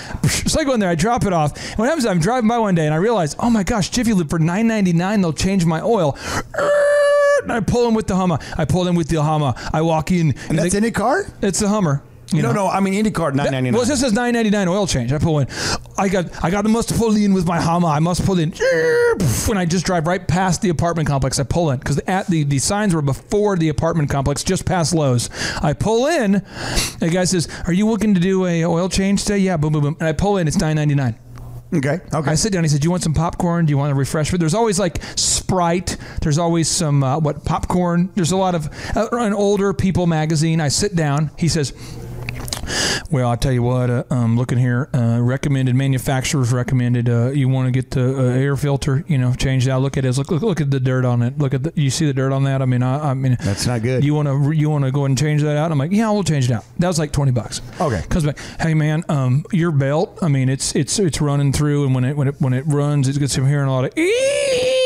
So I go in there, I drop it off. And what happens is I'm driving by one day and I realize, oh my gosh, Jiffy Lube for $9.99, they'll change my oil. And I pull in with the Hummer. I walk in. And that's any car? It's a Hummer. No, I mean IndyCar $9.99. Well, it just says $9.99 oil change. I pull in. I must pull in with my Hummer. I must pull in. When I just drive right past the apartment complex, I pull in because the signs were before the apartment complex, just past Lowe's. I pull in. The guy says, "Are you looking to do a oil change today?" Yeah, boom, boom, boom. And I pull in. It's $9.99. Okay. I sit down. He said, "Do you want some popcorn? Do you want a refreshment?" There's always like Sprite. There's always some popcorn. There's a lot of an older people magazine. I sit down. He says, "Well, I'll tell you what, looking here, recommended, manufacturers recommended, you want to get the air filter, changed out. Look at it. Look at the dirt on it. You see the dirt on that? I mean, that's not good. You want to go ahead and change that out?" I'm like, "Yeah, we'll change it out." That was like $20. Okay. Comes back, "Hey man, your belt, I mean, it's running through, and when it runs, it gets from hearing a lot of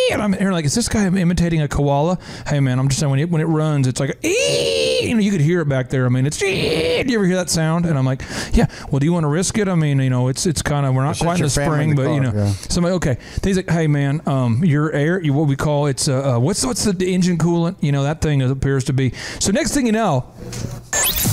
and I'm hearing like, is this guy imitating a koala? Hey man, I'm just saying when it runs, it's like you could hear it back there. I mean, it's. Do you ever hear that sound? And I'm like, yeah. Well, do you want to risk it? I mean, it's kind of, we're not quite in the spring, but yeah. So I'm like, okay. Then he's like, hey man, your air, what we call what's the engine coolant? That thing appears to be. So next thing you know.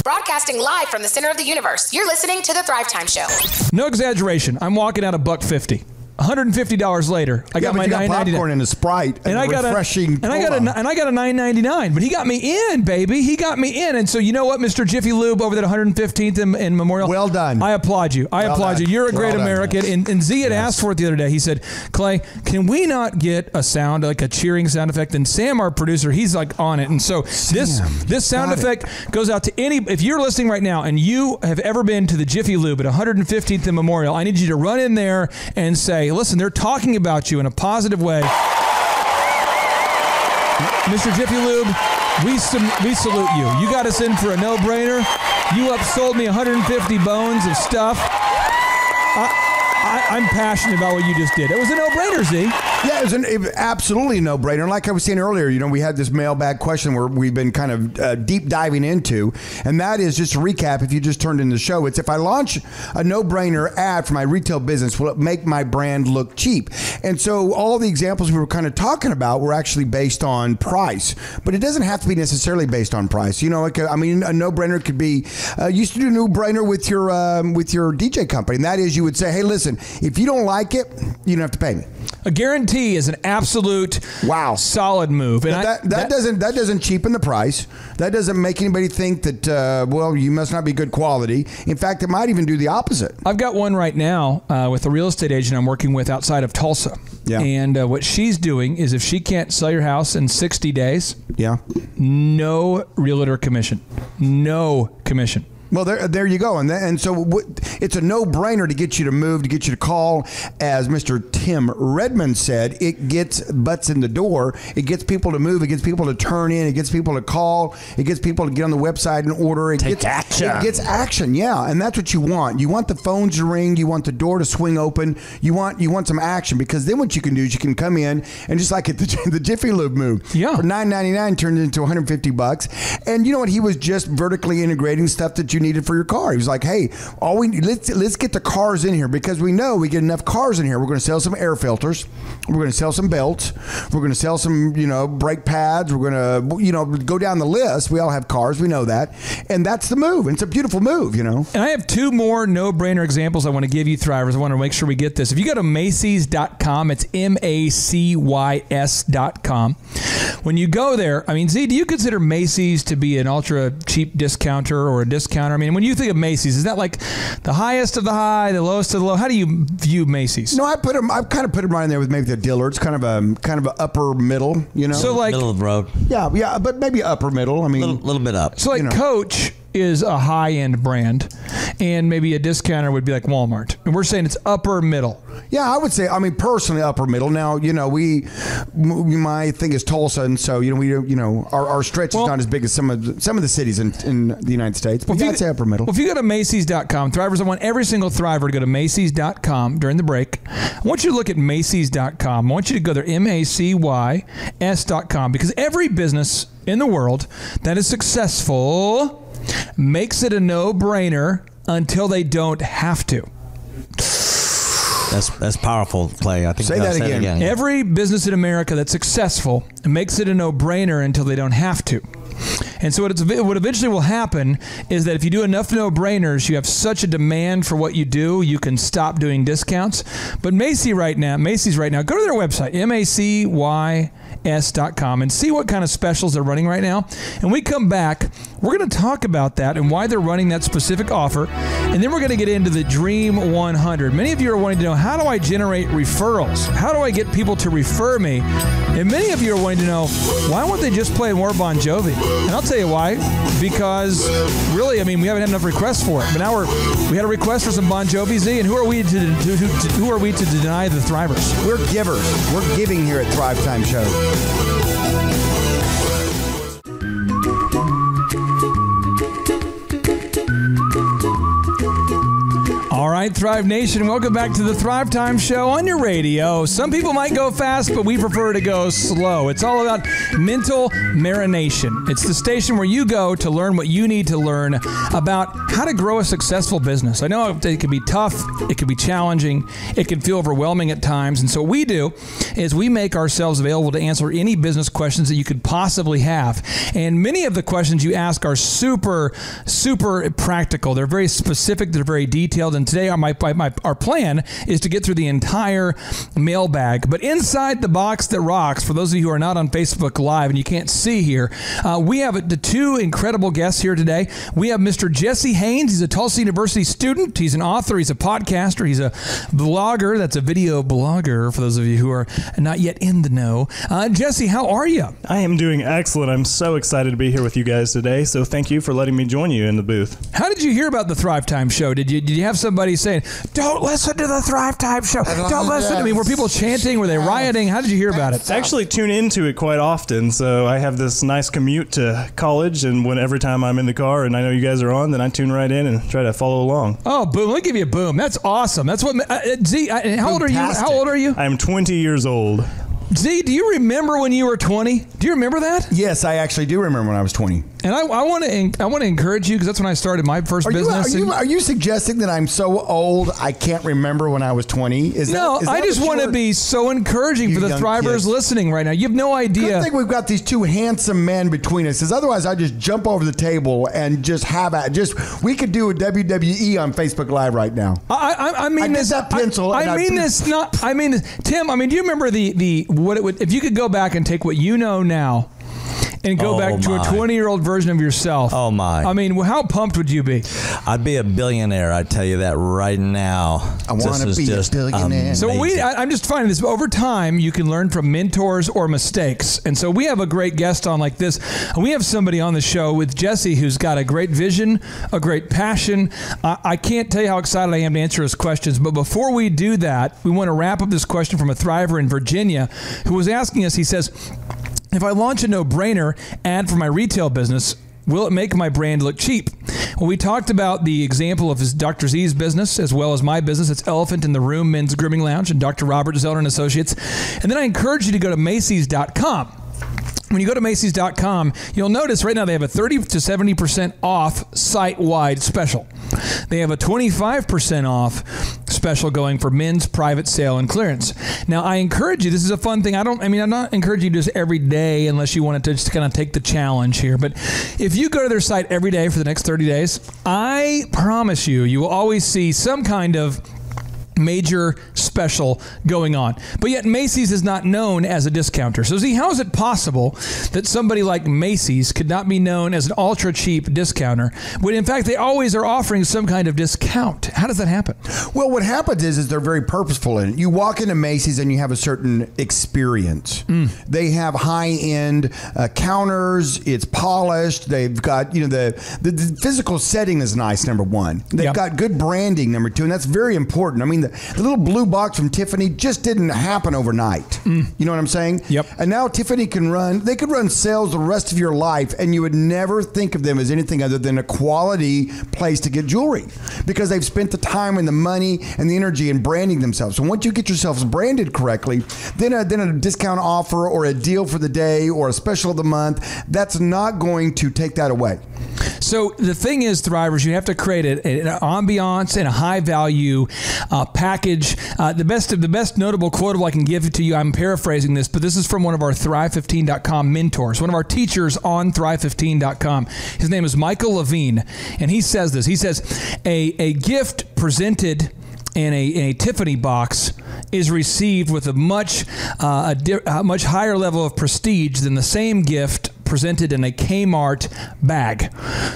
Broadcasting live from the center of the universe, you're listening to the Thrivetime Show. No exaggeration. I'm walking out $150. $150 later, I got my $9.99 popcorn and a Sprite and a refreshing and I got a $9.99. But he got me in, baby. He got me in. And so you know what, Mr. Jiffy Lube over there at 115th and Memorial. Well done. I applaud you. I applaud you. You're a great American. And Z had asked for it the other day. He said, Clay, can we not get a sound like a cheering sound effect? And Sam, our producer, he's like on it. And so this sound effect goes out to any. If you're listening right now and you have ever been to the Jiffy Lube at 115th and Memorial, I need you to run in there and say, listen, they're talking about you in a positive way. Mr. Jiffy Lube, we salute you. You got us in for a no-brainer. You upsold me 150 bones of stuff. I'm passionate about what you just did. It was a no-brainer, Z. Yeah, it was absolutely a no-brainer. Like I was saying earlier, we had this mailbag question where we've been kind of deep diving into, and that is, just to recap, if you just turned in the show, it's if I launch a no-brainer ad for my retail business, will it make my brand look cheap? And so all the examples we were kind of talking about were actually based on price, but it doesn't have to be necessarily based on price. A no-brainer could be, used to do a no-brainer with your DJ company, and that is, you would say, hey, listen, if you don't like it, you don't have to pay me. A guarantee is an absolute solid move. And that doesn't cheapen the price. That doesn't make anybody think that, you must not be good quality. In fact, it might even do the opposite. I've got one right now with a real estate agent I'm working with outside of Tulsa. Yeah. And what she's doing is, if she can't sell your house in 60 days, no realtor commission. No commission. Well, there you go. And so it's a no-brainer to get you to move, to get you to call. As Mr. Tim Redmond said, it gets butts in the door. It gets people to move. It gets people to turn in. It gets people to call. It gets people to get on the website and order. It gets action, yeah. And that's what you want. You want the phones to ring. You want the door to swing open. You want some action, because then what you can do is you can come in and, just like at the Jiffy Lube move, for $9.99 turned into $150. And you know what? He was just vertically integrating stuff that you needed for your car. He was like, hey, let's get the cars in here, because we know we get enough cars in here. We're going to sell some air filters. We're going to sell some belts. We're going to sell some, brake pads. We're going to, go down the list. We all have cars. We know that. And that's the move. And it's a beautiful move, And I have two more no-brainer examples I want to give you, Thrivers. I want to make sure we get this. If you go to Macy's.com, it's MACYS.com. When you go there, Z, do you consider Macy's to be an ultra cheap discounter or a discounter? When you think of Macy's, is that like the highest of the high, the lowest of the low? How do you view Macy's? No, I've kind of put them right in there with maybe the Dillard's, kind of a upper middle, So like middle of the road. Yeah, but maybe upper middle. Little bit up. So like Coach is a high-end brand, and maybe a discounter would be like Walmart. And we're saying it's upper middle. Yeah, I would say, personally upper middle. Now, my thing is Tulsa, and so, our stretch is not as big as some of the cities in the United States. But I'd say upper middle. Well, if you go to Macy's.com, Thrivers, I want every single Thriver to go to Macy's.com during the break. I want you to look at Macy's.com. I want you to go there, MACYS.com, because every business in the world that is successful makes it a no-brainer until they don't have to. That's powerful, Clay. I think say that again. Every business in America that's successful makes it a no-brainer until they don't have to. And so what eventually will happen is that if you do enough no-brainers, you have such a demand for what you do, you can stop doing discounts. But Macy's right now, go to their website, MACYS.com, and see what kind of specials they're running right now. And we come back, we're going to talk about that and why they're running that specific offer. And then we're going to get into the Dream 100. Many of you are wanting to know, how do I generate referrals? How do I get people to refer me? And many of you are wanting to know, why won't they just play more Bon Jovi? And I'll tell you why. Because really, we haven't had enough requests for it. But now we had a request for some Bon Jovi, Z, and who are we to deny the Thrivers? We're givers. We're giving here at Thrivetime Show. All right, Thrive Nation, welcome back to the Thrivetime Show on your radio. Some people might go fast, but we prefer to go slow. It's all about mental marination. It's the station where you go to learn what you need to learn about how to grow a successful business. I know it can be tough, it can be challenging, it can feel overwhelming at times. And so what we do is we make ourselves available to answer any business questions that you could possibly have. And many of the questions you ask are super, super practical. They're very specific, they're very detailed. And today, my our plan is to get through the entire mailbag. But inside the box that rocks, for those of you who are not on Facebook Live and you can't see here, we have the two incredible guests here today. We have Mr. Jesse Haynes. He's a Tulsa University student. He's an author. He's a podcaster. He's a blogger. That's a video blogger for those of you who are not yet in the know. Jesse, how are you? I am doing excellent. I'm so excited to be here with you guys today. So thank you for letting me join you in the booth. How did you hear about the Thrivetime show? Did you have somebody saying, "Don't listen to the Thrivetime show. Don't listen to me"? Were people chanting? Were they rioting? How did you hear about it? I actually tune into it quite often. So I have this nice commute to college, and every time I'm in the car and I know you guys are on, then I tune right in and try to follow along. Oh, boom. Let me give you a boom. That's awesome. That's what Z, how old are you? How old are you? I'm 20 years old. Z, do you remember when you were 20? Do you remember that? Yes, I actually do remember when I was 20. And I want to encourage you, because that's when I started my first business. Are you suggesting that I'm so old I can't remember when I was 20? No, I just want to be so encouraging for the Thrivers listening right now. You have no idea. I think we've got these two handsome men between us, because otherwise I'd just jump over the table and just we could do a WWE on Facebook Live right now. I mean this. That pencil. I mean this. Tim. I mean, do you remember what it would, if you could go back and take what you know now and go back to a 20-year-old version of yourself? Oh, my. I mean, how pumped would you be? I'd be a billionaire, I tell you that right now. I want to be a billionaire. So I'm just finding this. Over time, you can learn from mentors or mistakes. And so we have a great guest on like this. We have somebody on the show with Jesse who's got a great vision, a great passion. I can't tell you how excited I am to answer his questions. But before we do that, we want to wrap up this question from a Thriver in Virginia who was asking us, he says, if I launch a no-brainer ad for my retail business, will it make my brand look cheap? Well, we talked about the example of Dr. Z's business as well as my business. It's Elephant in the Room Men's Grooming Lounge and Dr. Robert Zellner and Associates. And then I encourage you to go to Macy's.com. When you go to Macy's.com, you'll notice right now they have a 30 to 70% off site-wide special. They have a 25% off special going for men's private sale and clearance. Now, I encourage you, this is a fun thing. I'm not encouraging you to just every day unless you want to just kind of take the challenge here. But if you go to their site every day for the next 30 days, I promise you will always see some kind of major special going on. But yet Macy's is not known as a discounter. So how is it possible that somebody like Macy's could not be known as an ultra cheap discounter when in fact they always are offering some kind of discount? How does that happen? Well, what happens is they're very purposeful in it. You walk into Macy's and you have a certain experience. They have high-end counters. It's polished. They've got, the physical setting is nice, number one. They've got good branding, number two, and that's very important. I mean, the little blue box from Tiffany just didn't happen overnight. You know what I'm saying? Yep. And now Tiffany could run sales the rest of your life, and you would never think of them as anything other than a quality place to get jewelry because they've spent the time and the money and the energy in branding themselves. So once you get yourselves branded correctly, then a discount offer or a deal for the day or a special of the month, that's not going to take that away. So the thing is, Thrivers, you have to create an ambiance and a high value package. The best notable quotable I can give to you, I'm paraphrasing this, but this is from one of our Thrive15.com mentors, one of our teachers on Thrive15.com. His name is Michael Levine, and he says this. He says, a gift presented in a Tiffany box is received with a much higher level of prestige than the same gift presented in a Kmart bag.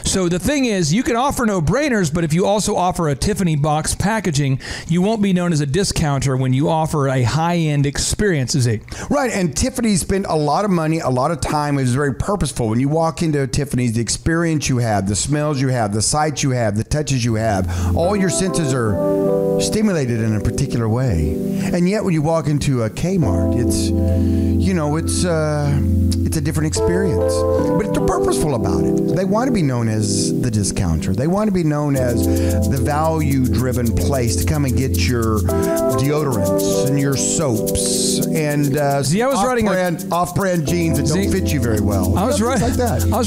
So the thing is, you can offer no-brainers, but if you also offer a Tiffany box packaging, you won't be known as a discounter when you offer a high-end experience, is it? Right, and Tiffany spent a lot of money, a lot of time. It was very purposeful. When you walk into Tiffany's, the experience you have, the smells you have, the sights you have, the touches you have, all your senses are stimulated in a particular way. And yet when you walk into a Kmart, it's a different experience. But they're purposeful about it. They want to be known as the discounter. They want to be known as the value-driven place to come and get your deodorants and your soaps and off-brand jeans that don't fit you very well. I was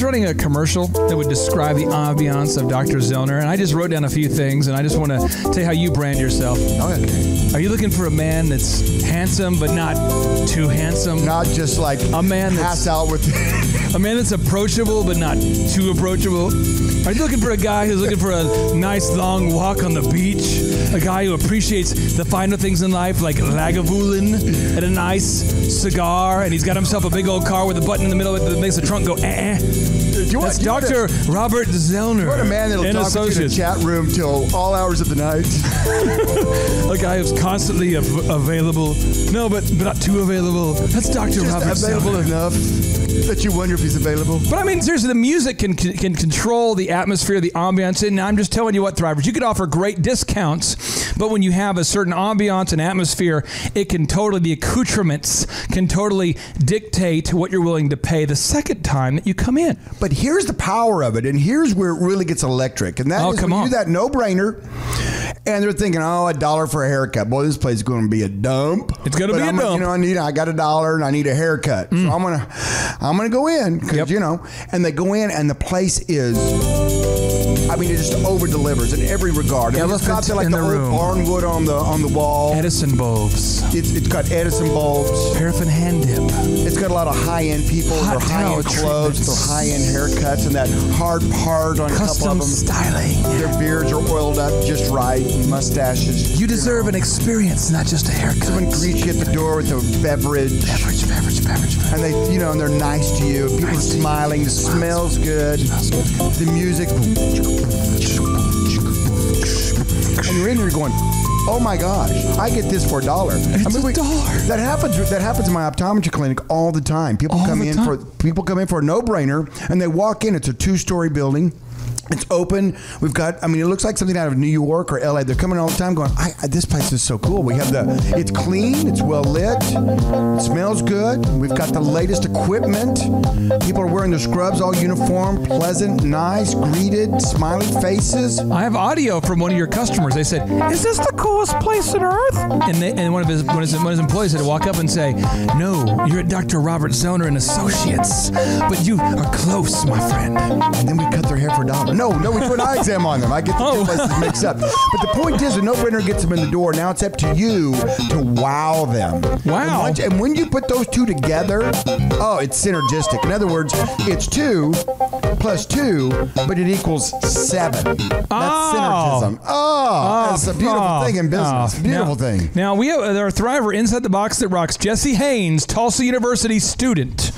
writing a commercial that would describe the ambiance of Dr. Zellner, and I just wrote down a few things, and I just want to tell you how you brand yourself. Okay. Are you looking for a man that's handsome but not too handsome? Not just like a man that's pass out with a man that's approachable but not too approachable. Are you looking for a guy who's looking for a nice long walk on the beach? A guy who appreciates the finer things in life, like Lagavulin and a nice cigar, and he's got himself a big old car with a button in the middle that makes the trunk go eh. That's Dr. Robert Zellner. What a man that'll talk to you in a chat room till all hours of the night. A guy who's constantly available. No, but not too available. That's Dr. Robert available Zellner. enough that you wonder if he's available. But I mean, seriously, the music can control the atmosphere, the ambiance. And I'm just telling you what, Thrivers, you could offer great discounts, but when you have a certain ambiance and atmosphere, it can totally, the accoutrements can totally dictate what you're willing to pay the second time that you come in. But here's the power of it, and here's where it really gets electric. And that is when you do that no-brainer, and they're thinking, $1 for a haircut. Boy, this place is going to be a dump. It's going to be a dump. I got $1 and I need a haircut. So I'm gonna go in because and they go in and the place is, I mean, it just over delivers in every regard. It's got like the old barnwood on the wall. Edison bulbs. It's got Edison bulbs. Paraffin hand dip. It's got a lot of high-end people with their high-end clothes, their high-end haircuts, and that hard part on a couple of them. Styling. Their beards are oiled up just right, mustaches. You deserve an experience, not just a haircut. Someone greets you at the door with a beverage. And they, and they're nice to you. People are smiling. The smells good. The music. And you're in here going, oh my gosh, I get this for $1. It's $1. That happens in my optometry clinic all the time. People come in for a no-brainer, and they walk in. It's a 2-story building. It's open. We've got, it looks like something out of New York or LA. They're coming all the time going, this place is so cool. We have it's clean, it's well lit, it smells good. We've got the latest equipment. People are wearing their scrubs, all uniform, pleasant, nice, greeted, smiling faces. I have audio from one of your customers. They said, is this the coolest place on earth? And one of his employees had to walk up and say, no, you're at Dr. Robert Zellner and Associates, but you are close, my friend. And then we cut their hair for $1. No, we do an eye exam on them. I get the two places mixed up. But the point is, a no-brainer gets them in the door. Now it's up to you to wow them. Wow. And when you put those two together, it's synergistic. In other words, it's 2 plus 2, but it equals 7. That's synergism. That's a beautiful thing in business. Beautiful thing. Now, we have our Thriver Inside the Box That Rocks, Jesse Haynes, Tulsa University student,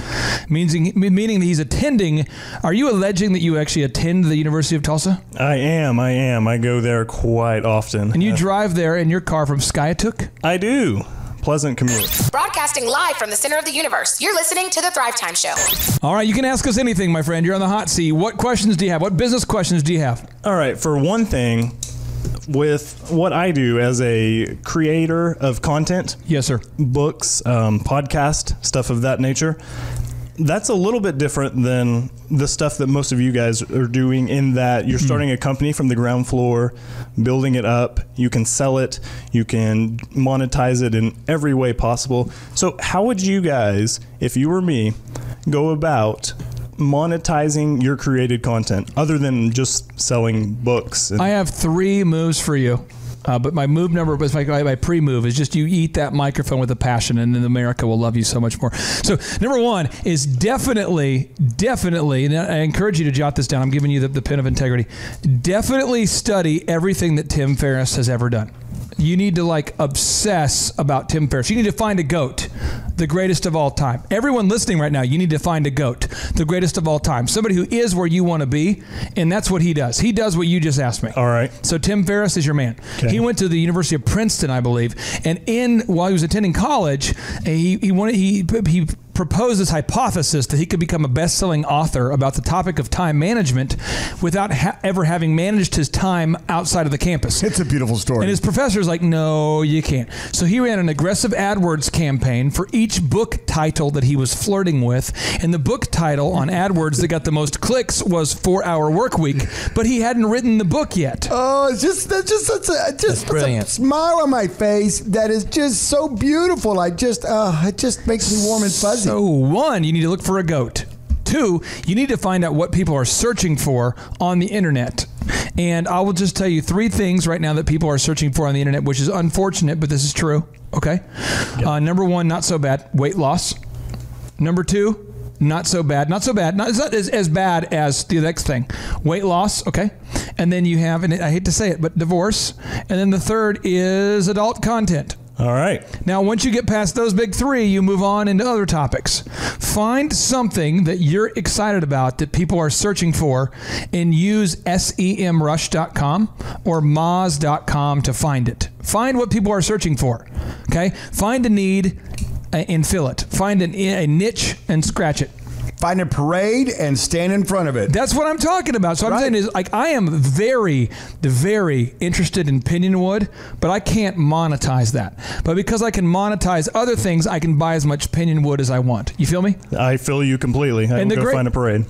meaning that he's attending. Are you alleging that you actually attend the University of Tulsa? I am. I go there quite often. And you drive there in your car from Skiatook? I do. Pleasant commute. Broadcasting live from the center of the universe. You're listening to The Thrivetime Show. All right, you can ask us anything, my friend. You're on the hot seat. What questions do you have? What business questions do you have? All right, for one thing, with what I do as a creator of content. Yes, sir. Books, podcast, stuff of that nature. That's a little bit different than the stuff that most of you guys are doing, in that you're starting a company from the ground floor, building it up. You can sell it. You can monetize it in every way possible. So how would you guys, if you were me, go about monetizing your created content other than just selling books? I have 3 moves for you. But my move number was my pre-move is just you eat that microphone with a passion, and then America will love you so much more. So number 1 is definitely, and I encourage you to jot this down. I'm giving you the pen of integrity. Definitely study everything that Tim Ferriss has ever done. You need to obsess about Tim Ferriss. You need to find a GOAT, the greatest of all time. Everyone listening right now, you need to find a GOAT, the greatest of all time. Somebody who is where you want to be, and that's what he does. He does what you just asked me. All right. So Tim Ferriss is your man. Okay. He went to the University of Princeton, I believe, and while he was attending college, he proposed this hypothesis that he could become a best-selling author about the topic of time management without ever having managed his time outside of the campus. It's a beautiful story. And his professor's like, no, you can't. So he ran an aggressive AdWords campaign for each book title that he was flirting with. And the book title on AdWords that got the most clicks was 4-Hour Workweek, but he hadn't written the book yet. Oh, it's just a smile on my face that is just so beautiful. It just makes me warm and fuzzy. So 1, you need to look for a GOAT. 2, you need to find out what people are searching for on the internet. And I will just tell you 3 things right now that people are searching for on the internet, which is unfortunate, but this is true. Okay. Number 1, not so bad, weight loss. Number 2, not so bad. Not so bad. It's not as bad as the next thing. Weight loss, okay. And then you have, and I hate to say it, but divorce. And then the third is adult content. All right. Now, once you get past those big 3, you move on into other topics. Find something that you're excited about that people are searching for and use semrush.com or moz.com to find it. Find what people are searching for, okay? Find a need and fill it. Find a niche and scratch it. Find a parade and stand in front of it. That's what I'm talking about. So I'm saying is, like, I am very, very interested in pinion wood, but I can't monetize that. But because I can monetize other things, I can buy as much pinion wood as I want. You feel me? I feel you completely. I will go find a parade.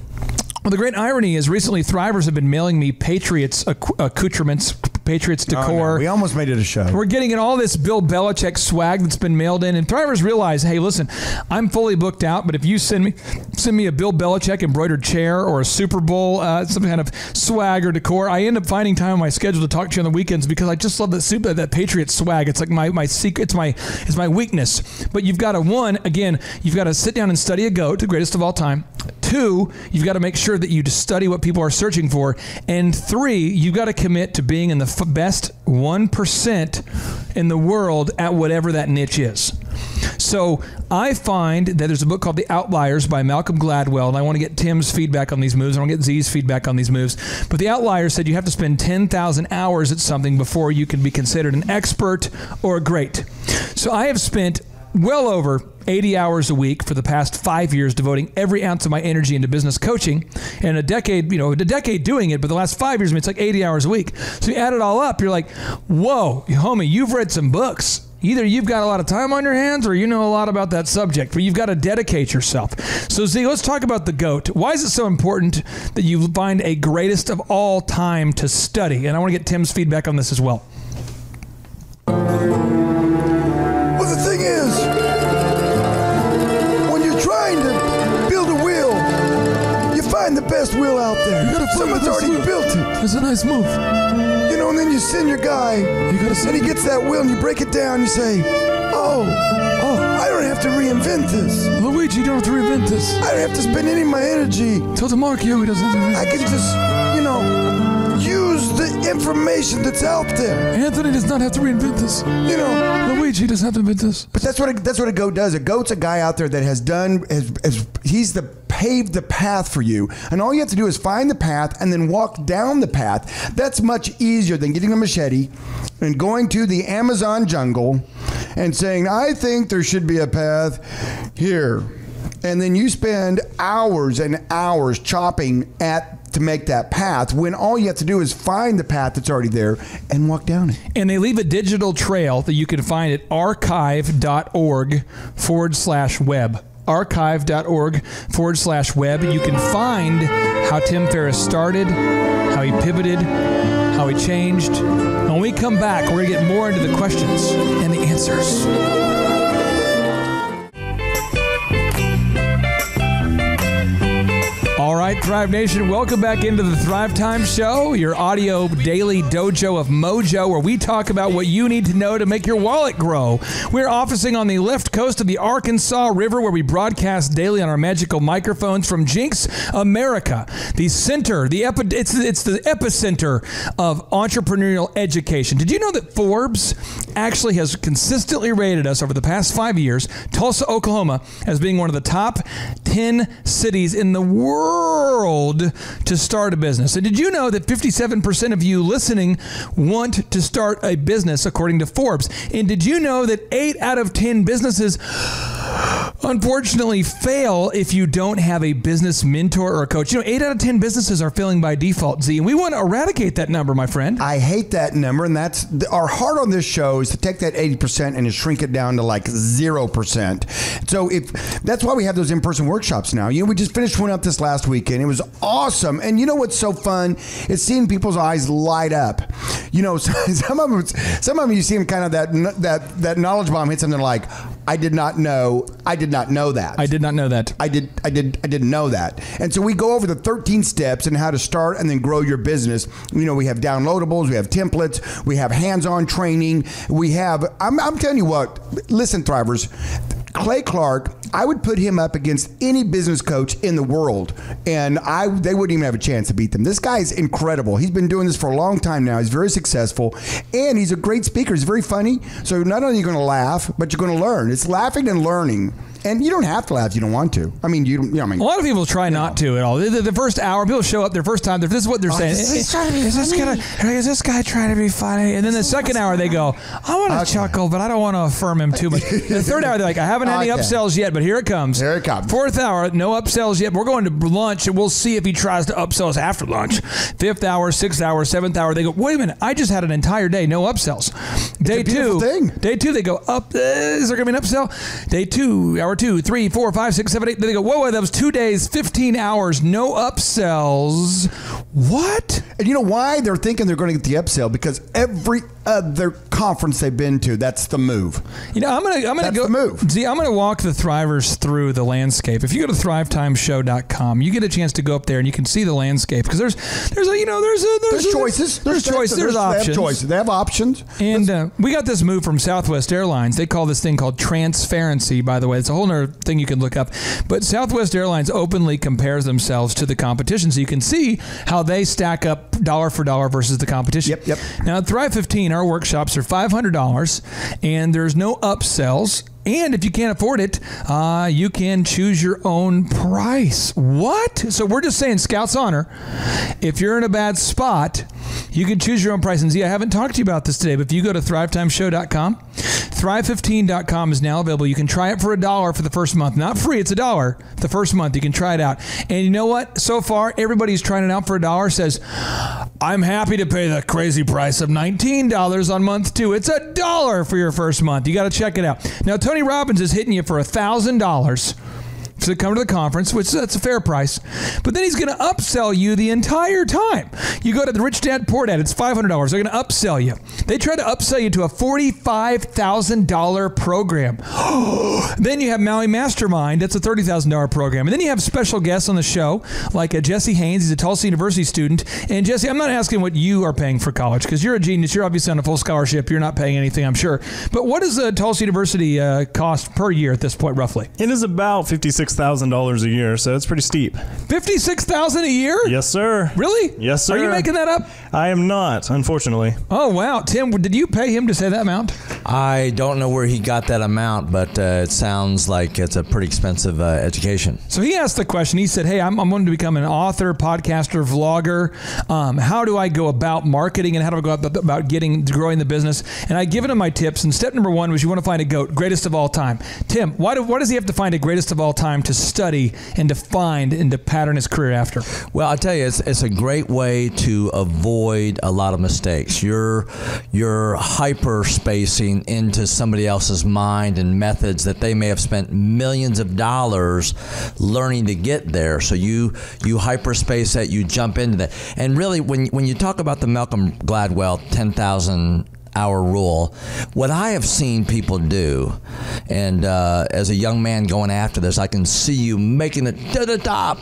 Well, the great irony is recently Thrivers have been mailing me Patriots accoutrements, Patriots decor. Oh, no. We almost made it a show. We're getting in all this Bill Belichick swag that's been mailed in, and Thrivers realize, hey, listen, I'm fully booked out, but if you send me a Bill Belichick embroidered chair or a Super Bowl, some kind of swag or decor, I end up finding time on my schedule to talk to you on the weekends because I just love that Patriots swag. It's like my secret. It's my weakness. But you've got you've got to sit down and study a GOAT, the greatest of all time. 2, you've got to make sure that you just study what people are searching for. And 3, you've got to commit to being in the best 1% in the world at whatever that niche is. So I find that there's a book called The Outliers by Malcolm Gladwell, and I want to get Tim's feedback on these moves. I want to get Z's feedback on these moves. But The Outliers said you have to spend 10,000 hours at something before you can be considered an expert or a great. So I have spent well over 80 hours a week for the past 5 years, devoting every ounce of my energy into business coaching, and a decade doing it, but the last 5 years, it's like 80 hours a week. So you add it all up, you're like, whoa, homie, you've read some books. Either you've got a lot of time on your hands or you know a lot about that subject, but you've got to dedicate yourself. So Z, let's talk about the GOAT. Why is it so important that you find a greatest of all time to study? And I want to get Tim's feedback on this as well. Well, the thing is, when you're trying to build a wheel, you find the best wheel out there. Someone's already built it. That's a nice move. You know, and then you send your guy, and he gets that wheel, and you break it down, you say, oh, I don't have to reinvent this. Luigi, you don't have to reinvent this. I don't have to spend any of my energy. Tell DeMarco he doesn't have to reinvent I can just, use the information that's out there. Anthony does not have to reinvent this. Luigi doesn't have to invent this. But that's what a GOAT does. A GOAT's a guy out there that has paved the path for you. And all you have to do is find the path and then walk down the path. That's much easier than getting a machete and going to the Amazon jungle and saying, I think there should be a path here. And then you spend hours and hours chopping to make that path when all you have to do is find the path that's already there and walk down it. And they leave a digital trail that you can find at archive.org/web. Archive.org/web. You can find how Tim Ferriss started, how he pivoted, how he changed. When we come back, we're going to get more into the questions and the answers. All right, Thrive Nation, welcome back into the Thrivetime Show, your audio daily dojo of mojo, where we talk about what you need to know to make your wallet grow. We're officing on the left coast of the Arkansas River, where we broadcast daily on our magical microphones from Jinx, America, the center, it's the epicenter of entrepreneurial education. Did you know that Forbes actually has consistently rated us over the past 5 years, Tulsa, Oklahoma, as being one of the top 10 cities in the world to start a business? And did you know that 57% of you listening want to start a business, according to Forbes? And did you know that 8 out of 10 businesses unfortunately fail if you don't have a business mentor or a coach? 8 out of 10 businesses are failing by default, Z, and we want to eradicate that number, my friend. I hate that number, and that's our heart on this show is to take that 80% and to shrink it down to like 0%. So that's why we have those in-person workshops now. We just finished one up this last weekend. It was awesome. And you know what's so fun? It's seeing people's eyes light up. Some of them you see them kind of that knowledge bomb hits them. They're like, I did not know that. I did not know that. I didn't know that. And so we go over the 13 steps and how to start and then grow your business. You know, we have downloadables, we have templates, we have hands-on training. We have, I'm telling you what, listen, Thrivers, Clay Clark, I would put him up against any business coach in the world, and they wouldn't even have a chance to beat them. This guy is incredible. He's been doing this for a long time now. He's very successful, and he's a great speaker. He's very funny. So not only are you going to laugh, but you're going to learn. It's laughing and learning. And you don't have to laugh if you don't want to. I mean, a lot of people try not to at all. The first hour, people show up their first time. This is what they're saying. Is this guy trying to be funny? And then the second hour, they go, I want to chuckle, but I don't want to affirm him too much. The third hour, they're like, I haven't had any upsells yet, but here it comes. Here it comes. Fourth hour, no upsells yet. We're going to lunch, and we'll see if he tries to upsell us after lunch. Fifth hour, sixth hour, seventh hour, they go, wait a minute, I just had an entire day, no upsells. Day two, they go, is there going to be an upsell? Day 2, hour 2, 3, 4, 5, 6, 7, 8. Then they go, whoa, that was 2 days, 15 hours, no upsells. What? And you know why they're thinking they're going to get the upsell? Because every other conference they've been to, that's the move. You know, I'm gonna go. The move. See, I'm gonna walk the Thrivers through the landscape. If you go to thrivetimeshow.com, you get a chance to go up there and you can see the landscape because there's choices. There's choices. There's options. They have choices. They have options. And we got this move from Southwest Airlines. They call this thing called transparency. By the way, it's a whole other thing you can look up. But Southwest Airlines openly compares themselves to the competition, so you can see how they stack up dollar for dollar versus the competition. Yep. Now at Thrive 15, our workshops are $500, and there's no upsells. And if you can't afford it, you can choose your own price. What? So we're just saying, Scout's Honor, if you're in a bad spot, you can choose your own price. And Z, I haven't talked to you about this today, but if you go to thrivetimeshow.com, Thrive15.com is now available. You can try it for $1 for the first month. Not free, it's $1 the first month. You can try it out. And you know what? So far, everybody who's trying it out for $1 says, I'm happy to pay the crazy price of $19 on month 2. It's $1 for your first month. You got to check it out. Now, Tony Robbins is hitting you for $1,000 to come to the conference, which that's a fair price. But then he's going to upsell you the entire time. You go to the Rich Dad Poor Dad, it's $500. They're going to upsell you. They try to upsell you to a $45,000 program. Then you have Maui Mastermind, that's a $30,000 program. And then you have special guests on the show, like Jesse Haynes. He's a Tulsa University student. And Jesse, I'm not asking what you are paying for college, because you're a genius. You're obviously on a full scholarship. You're not paying anything, I'm sure. But what does Tulsa University cost per year at this point, roughly? It is about $56,000 a year, so it's pretty steep. $56,000 a year? Yes, sir. Really? Yes, sir. Are you making that up? I am not, unfortunately. Oh, wow. Tim, did you pay him to say that amount? I don't know where he got that amount, but it sounds like it's a pretty expensive education. So he asked the question. He said, hey, I'm wanting to become an author, podcaster, vlogger. How do I go about marketing and how do I go about growing the business? And I'd given him my tips. And step number 1 was you want to find a GOAT, greatest of all time. Tim, why does he have to find a greatest of all time to study and to find and to pattern his career after? Well, I'll tell you, it's a great way to avoid a lot of mistakes. You're hyperspacing into somebody else's mind and methods that they may have spent millions of dollars learning to get there. So you hyperspace that, you jump into that. And really, when you talk about the Malcolm Gladwell 10,000 hour rule, what I have seen people do, and as a young man going after this, I can see you making it to the top.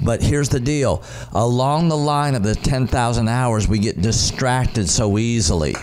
But here's the deal. Along the line of the 10,000 hours, we get distracted so easily.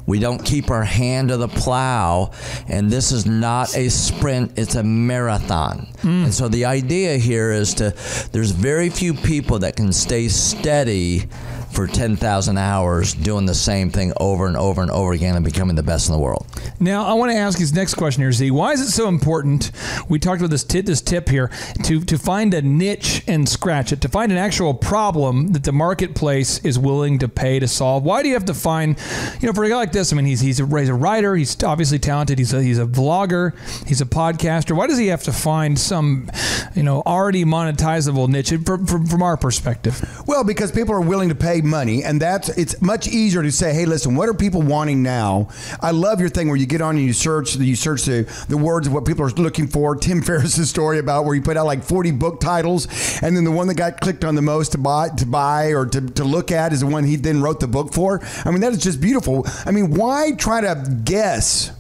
We don't keep our hand to the plow, and this is not a sprint, it's a marathon. And so the idea here is there's very few people that can stay steady for 10,000 hours doing the same thing over and over and over again and becoming the best in the world. Now, I want to ask his next question here, Z. Why is it so important, we talked about this tip here, to find a niche and scratch it, to find an actual problem that the marketplace is willing to pay to solve? Why do you have to find, for a guy like this, I mean, he's a writer, he's obviously talented, he's a vlogger, he's a podcaster. Why does he have to find some, already monetizable niche from our perspective? Well, because people are willing to pay money, and it's much easier to say, hey, listen, what are people wanting now? I love your thing where you get on and you search the words of what people are looking for. Tim Ferriss's story about where he put out like 40 book titles, and then the one that got clicked on the most to buy or to look at is the one he then wrote the book for. I mean, that is just beautiful. I mean, why try to guess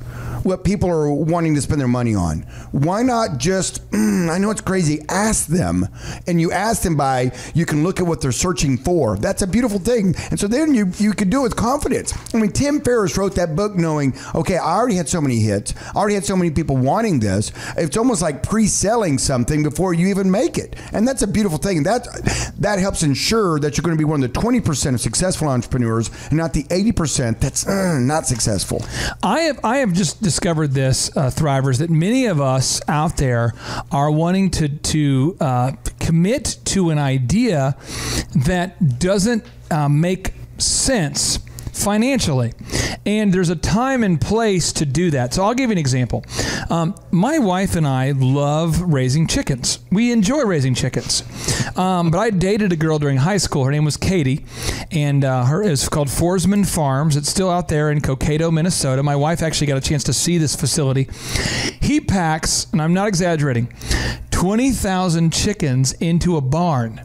what people are wanting to spend their money on. Why not just, I know it's crazy, ask them. And you ask them you can look at what they're searching for. That's a beautiful thing. And so then you can do it with confidence. I mean, Tim Ferriss wrote that book knowing, okay, I already had so many hits. I already had so many people wanting this. It's almost like pre-selling something before you even make it. And that's a beautiful thing. That helps ensure that you're going to be one of the 20% of successful entrepreneurs and not the 80% that's not successful. I have just discovered this, Thrivers, that many of us out there are wanting to commit to an idea that doesn't make sense financially. And there's a time and place to do that. So I'll give you an example. My wife and I love raising chickens. We enjoy raising chickens. But I dated a girl during high school. Her name was Katie. And it's called Forsman Farms. It's still out there in Cokato, Minnesota. My wife actually got a chance to see this facility. He packs, and I'm not exaggerating, 20,000 chickens into a barn.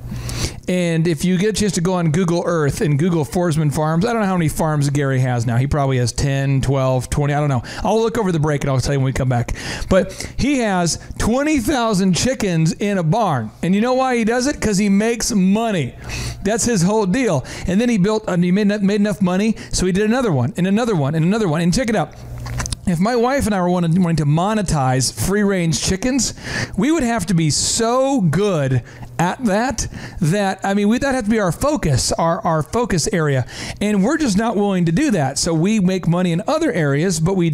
And if you get a chance to go on Google Earth and Google Forsman Farms, I don't know how many farms Gary has now. He probably has 10, 12, 20, I don't know. I'll look over the break and I'll tell you when we come back. But he has 20,000 chickens in a barn. And you know why he does it? Because he makes money. That's his whole deal. And then he made enough money, so he did another one, and another one, and another one. And check it out. If my wife and I were wanting to monetize free-range chickens, we would have to be so good at that I mean, that have to be our focus, our focus area, and we're just not willing to do that. So we make money in other areas, but we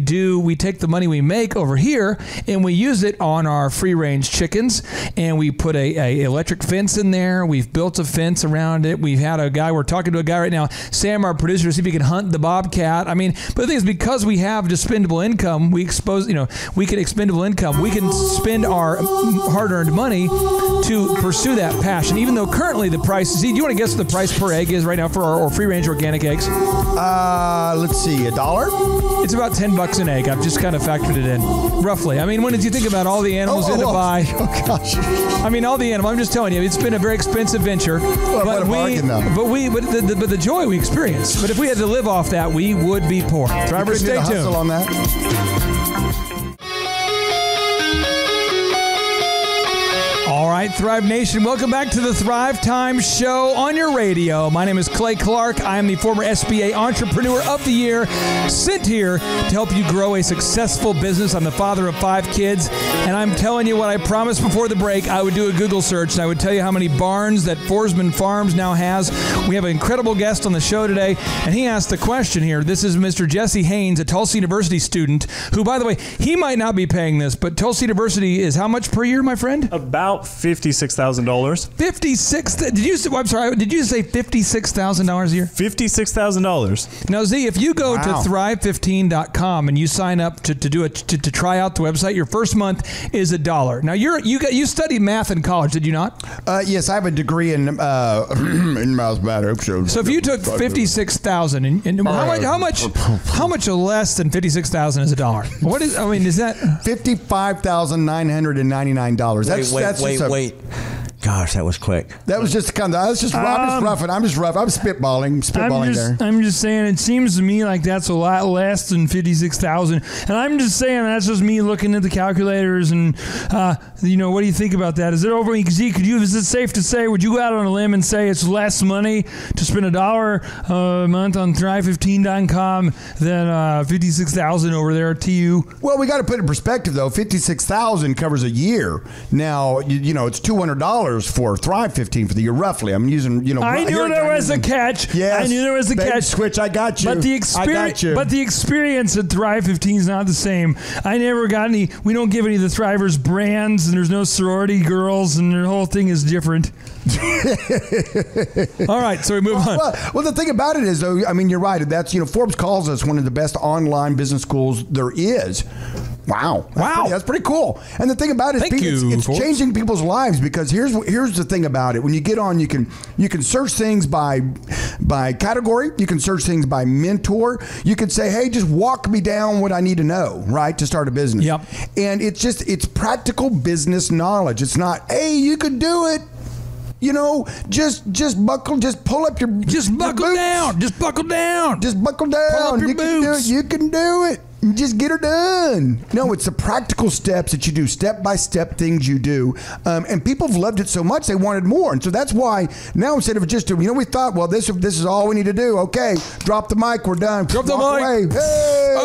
take the money we make over here and we use it on our free-range chickens, and we put a electric fence in there. We've built a fence around it. We're talking to a guy right now, Sam, our producer, to see if he can hunt the bobcat. I mean, but the thing is, because we have dispendable income, we can expendable income. We can spend our hard-earned money to pursue that passion, even though currently the price, do you want to guess what the price per egg is right now for our free-range organic eggs? Let's see, $1? It's about $10 an egg. I've just kind of factored it in, roughly. I mean, when did you think about all the animals you had to buy? Oh, gosh. I mean, all the animals. I'm just telling you, it's been a very expensive venture. Well, but the joy we experience. But if we had to live off that, we would be poor. Drivers, stay tuned. Hustle on that. All right, Thrive Nation, welcome back to the Thrivetime Show on your radio. My name is Clay Clark. I am the former SBA Entrepreneur of the Year, sent here to help you grow a successful business. I'm the father of 5 kids, and I'm telling you what I promised before the break. I would do a Google search, and I would tell you how many barns that Forsman Farms now has. We have an incredible guest on the show today, and he asked the question here. This is Mr. Jesse Haynes, a Tulsa University student, who, by the way, he might not be paying this, but Tulsa University is how much per year, my friend? About $56,000. I'm sorry, did you say $56,000 a year? $56,000. Now, Z, if you go to Thrive15.com and you sign up to try out the website, your first month is $1. Now, you studied math in college, did you not? Yes, I have a degree in mathematics. So if you took $56,000 and how much less than $56,000 is $1? What is? I mean, is that $55,999? Wait. Gosh, that was quick. That was just kind of. I'm just rough. I'm spitballing there. I'm just saying. It seems to me like that's a lot less than 56,000. And I'm just saying that's just me looking at the calculators. And what do you think about that? Is it over? Is it safe to say? Would you go out on a limb and say it's less money to spend $1 a month on Thrive15.com than 56,000 over there at TU? Well, we got to put it in perspective though. 56,000 covers a year. Now it's $200 for Thrive 15 for the year, roughly. I'm using, I knew there was a catch. Yes. I knew there was a catch. Switch, I got you. But the experience at Thrive 15 is not the same. I never got any. We don't give any of the Thrivers brands, and there's no sorority girls, and the whole thing is different. All right, so we move on. Well, the thing about it is, though, I mean, you're right. That's Forbes calls us one of the best online business schools there is. Wow. That's pretty cool. And the thing about it is it's changing people's lives, because here's the thing about it. When you get on, you can search things by category. You can search things by mentor. You can say, hey, just walk me down what I need to know, right, to start a business. Yep. And it's practical business knowledge. It's not, hey, you could do it. Just buckle down. Just buckle down. Pull up your boots. You can do it. Just get her done. No, it's the practical steps that you do, step-by-step things you do. And people have loved it so much, they wanted more. And so that's why now instead of just, we thought, well, this is all we need to do. Okay, drop the mic, we're done. Drop the mic. Away. Hey,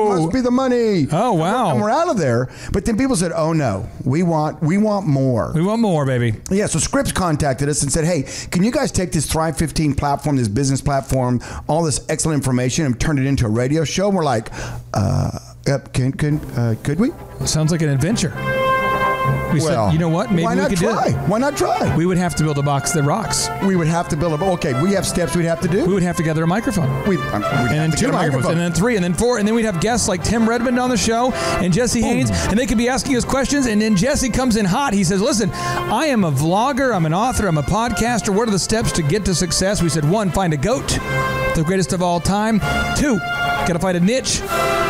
must be the money. Oh, wow. And we're out of there. But then people said, oh, no, we want more. We want more, baby. Yeah, so Scripps contacted us and said, hey, can you guys take this Thrive 15 platform, this business platform, all this excellent information and turn it into a radio show? And we're like, could we? Sounds like an adventure. We said, you know what? Maybe we could do it. Why not try? We would have to build a box that rocks. We would have to build we have steps we'd have to do. We would have to gather a microphone. And then 2 microphones. And then 3. And then 4. And then we'd have guests like Tim Redmond on the show and Jesse Haynes. And they could be asking us questions. And then Jesse comes in hot. He says, listen, I am a vlogger. I'm an author. I'm a podcaster. What are the steps to get to success? We said, 1, find a goat, the greatest of all time. 2, got to find a niche.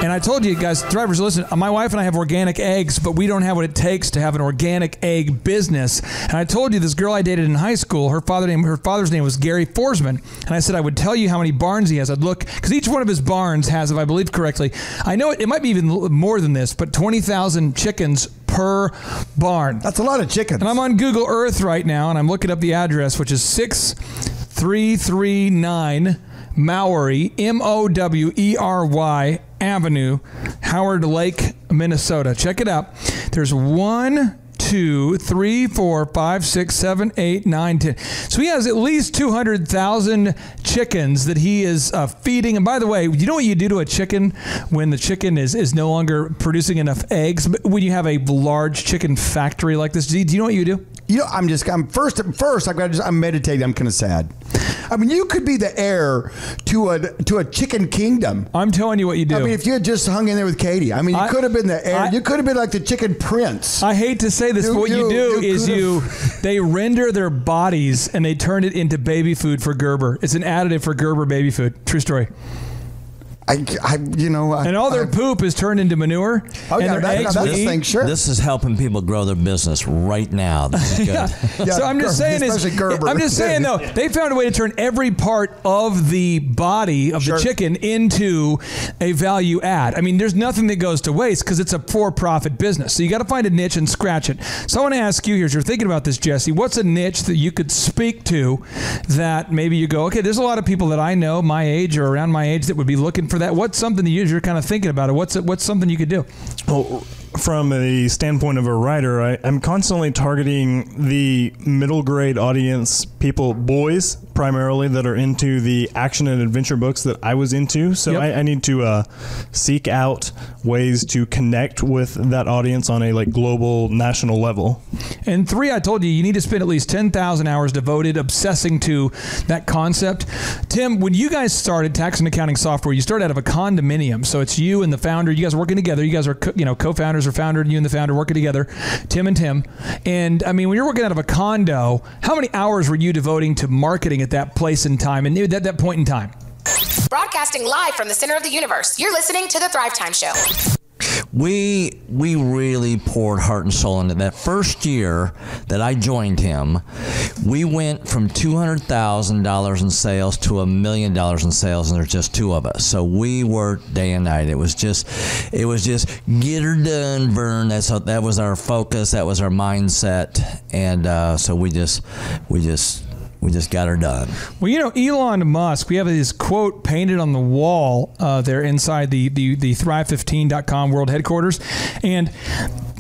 And I told you guys, Thrivers, listen, my wife and I have organic eggs, but we don't have what it takes to have an organic egg business. And I told you this girl I dated in high school, her father's name was Gary Forsman. And I said I would tell you how many barns he has. I'd look, because each one of his barns has, if I believe correctly, I know it might be even more than this, but 20,000 chickens per barn. That's a lot of chickens. And I'm on Google Earth right now, and I'm looking up the address, which is 6339 Mowery, Mowery Avenue, Howard Lake, Minnesota. Check it out. There's 1, 2, 3, 4, 5, 6, 7, 8, 9, 10. So he has at least 200,000 chickens that he is feeding. And by the way, you know what you do to a chicken when the chicken is no longer producing enough eggs? But when you have a large chicken factory like this, do you know what you do? I'm meditating. I'm kind of sad. I mean, you could be the heir to a chicken kingdom. I'm telling you what you do. I mean, if you had just hung in there with Katie, I mean, you could have been the heir. You could have been like the chicken prince. I hate to say this, but what you do they render their bodies and they turn it into baby food for Gerber. It's an additive for Gerber baby food. True story. And all their poop is turned into manure. Oh, and yeah, their eggs that's the thing, sure. This is helping people grow their business right now. This is good. Yeah, so I'm just saying, though, they found a way to turn every part of the body of the chicken into a value add. I mean, there's nothing that goes to waste because it's a for-profit business. So you got to find a niche and scratch it. So I want to ask you here, as you're thinking about this, Jesse, what's a niche that you could speak to that maybe you go, okay, there's a lot of people that I know my age or around my age that would be looking for that. What's something that you're kind of thinking about it? What's something you could do? Well, from the standpoint of a writer, I'm constantly targeting the middle grade audience, boys primarily, that are into the action and adventure books that I was into. So I need to seek out ways to connect with that audience on a global, national level. And 3, I told you need to spend at least 10,000 hours devoted obsessing to that concept. Tim, when you guys started tax and accounting software, you started out of a condominium. So it's you and the founder. You guys are working together. You guys are co-founders or founder, and you and the founder working together, Tim and Tim. And I mean, when you're working out of a condo, how many hours were you devoting to marketing at that place in time and at that point in time? Broadcasting live from the center of the universe. You're listening to the Thrivetime Show. We really poured heart and soul into that. First year that I joined him, we went from $200,000 in sales to $1 million in sales, and there's just 2 of us. So we worked day and night. It was just get her done, Vern. That was our focus. That was our mindset, and so we just got her done. Well, Elon Musk, we have his quote painted on the wall there inside the Thrive15.com world headquarters. And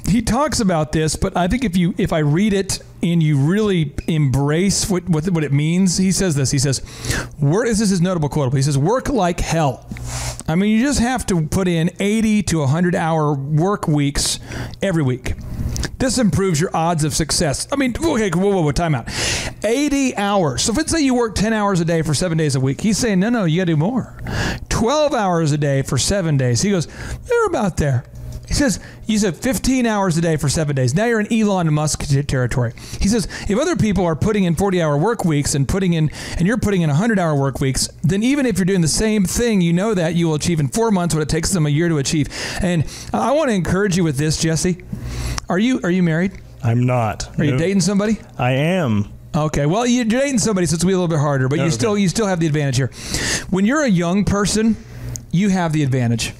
he talks about this, but I think if I read it and you really embrace what it means, he says this. He says, this is his notable quote. He says, work like hell. I mean, you just have to put in 80 to 100-hour work weeks every week. This improves your odds of success. I mean, okay, whoa, time out. 80 hours. So if let's say you work 10 hours a day for 7 days a week, he's saying, no, you got to do more. 12 hours a day for 7 days. He goes, they're about there. He says, you said 15 hours a day for 7 days. Now you're in Elon Musk territory. He says, if other people are putting in 40-hour work weeks and you're putting in 100-hour work weeks, then even if you're doing the same thing, you know that you will achieve in 4 months what it takes them a year to achieve. And I want to encourage you with this, Jesse. Are you married? I'm not. Are you dating somebody? I am. Okay, well, you're dating somebody, so it's a little bit harder, but you still have the advantage here. When you're a young person, you have the advantage.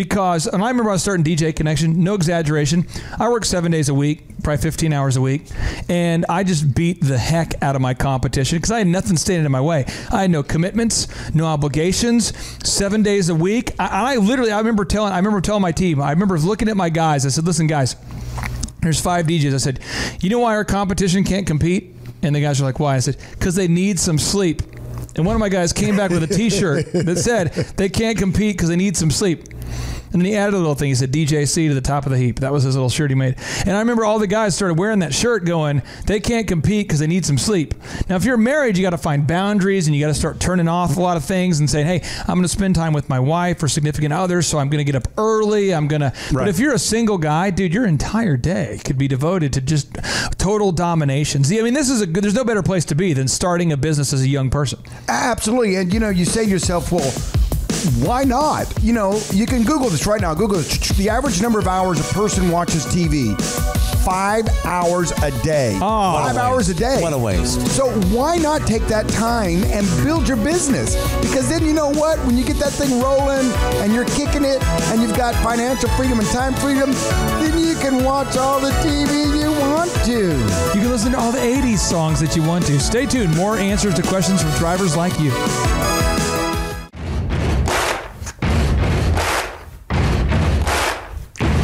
because, and I remember I was starting DJ Connection, no exaggeration. I worked 7 days a week, probably 15 hours a week, and I just beat the heck out of my competition because I had nothing standing in my way. I had no commitments, no obligations, 7 days a week. I remember telling my team, I remember looking at my guys, I said, listen, guys, there's 5 DJs. I said, you know why our competition can't compete? And the guys were like, why? I said, because they need some sleep. And one of my guys came back with a T-shirt that said they can't compete because they need some sleep. And then he added a little thing. He said DJC to the top of the heap. That was his little shirt he made. And I remember all the guys started wearing that shirt going, they can't compete because they need some sleep. Now, if you're married, you got to find boundaries and you got to start turning off a lot of things and saying, hey, I'm going to spend time with my wife or significant others, so I'm going to get up early. But if you're a single guy, dude, your entire day could be devoted to just total domination. See, I mean, there's no better place to be than starting a business as a young person. Absolutely. And, you say to yourself, well, why not? You can Google this right now. Google this. The average number of hours a person watches TV. 5 hours a day. Oh, 5 hours a day. What a waste. So why not take that time and build your business? Because then you know what? When you get that thing rolling and you're kicking it and you've got financial freedom and time freedom, then you can watch all the TV you want to. You can listen to all the 80s songs that you want to. Stay tuned. More answers to questions from thrivers like you.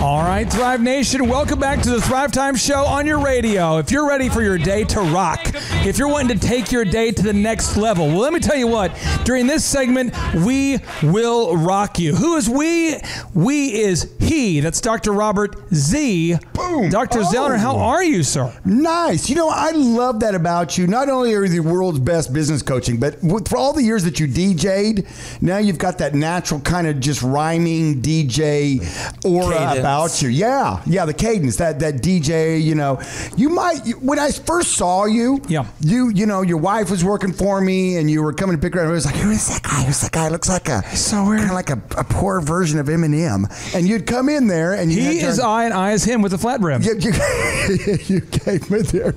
All right, Thrive Nation, welcome back to the Thrivetime Show on your radio. If you're ready for your day to rock, if you're wanting to take your day to the next level, well, let me tell you what, during this segment, we will rock you. Who is we? We is he. That's Dr. Robert Z. Boom. Dr. Zellner, how are you, sir? Nice. I love that about you. Not only are you the world's best business coaching, but for all the years that you DJ'd, now you've got that natural kind of just rhyming DJ aura Cadence. About you. Yeah, the cadence, that DJ, you might, when I first saw you, your wife was working for me and you were coming to pick her up. I was like, who's that guy? Who's that guy? Looks like so weird. Kind of like a poor version of Eminem. And you'd come in there and he is I and I is him with a flat brim. You came in there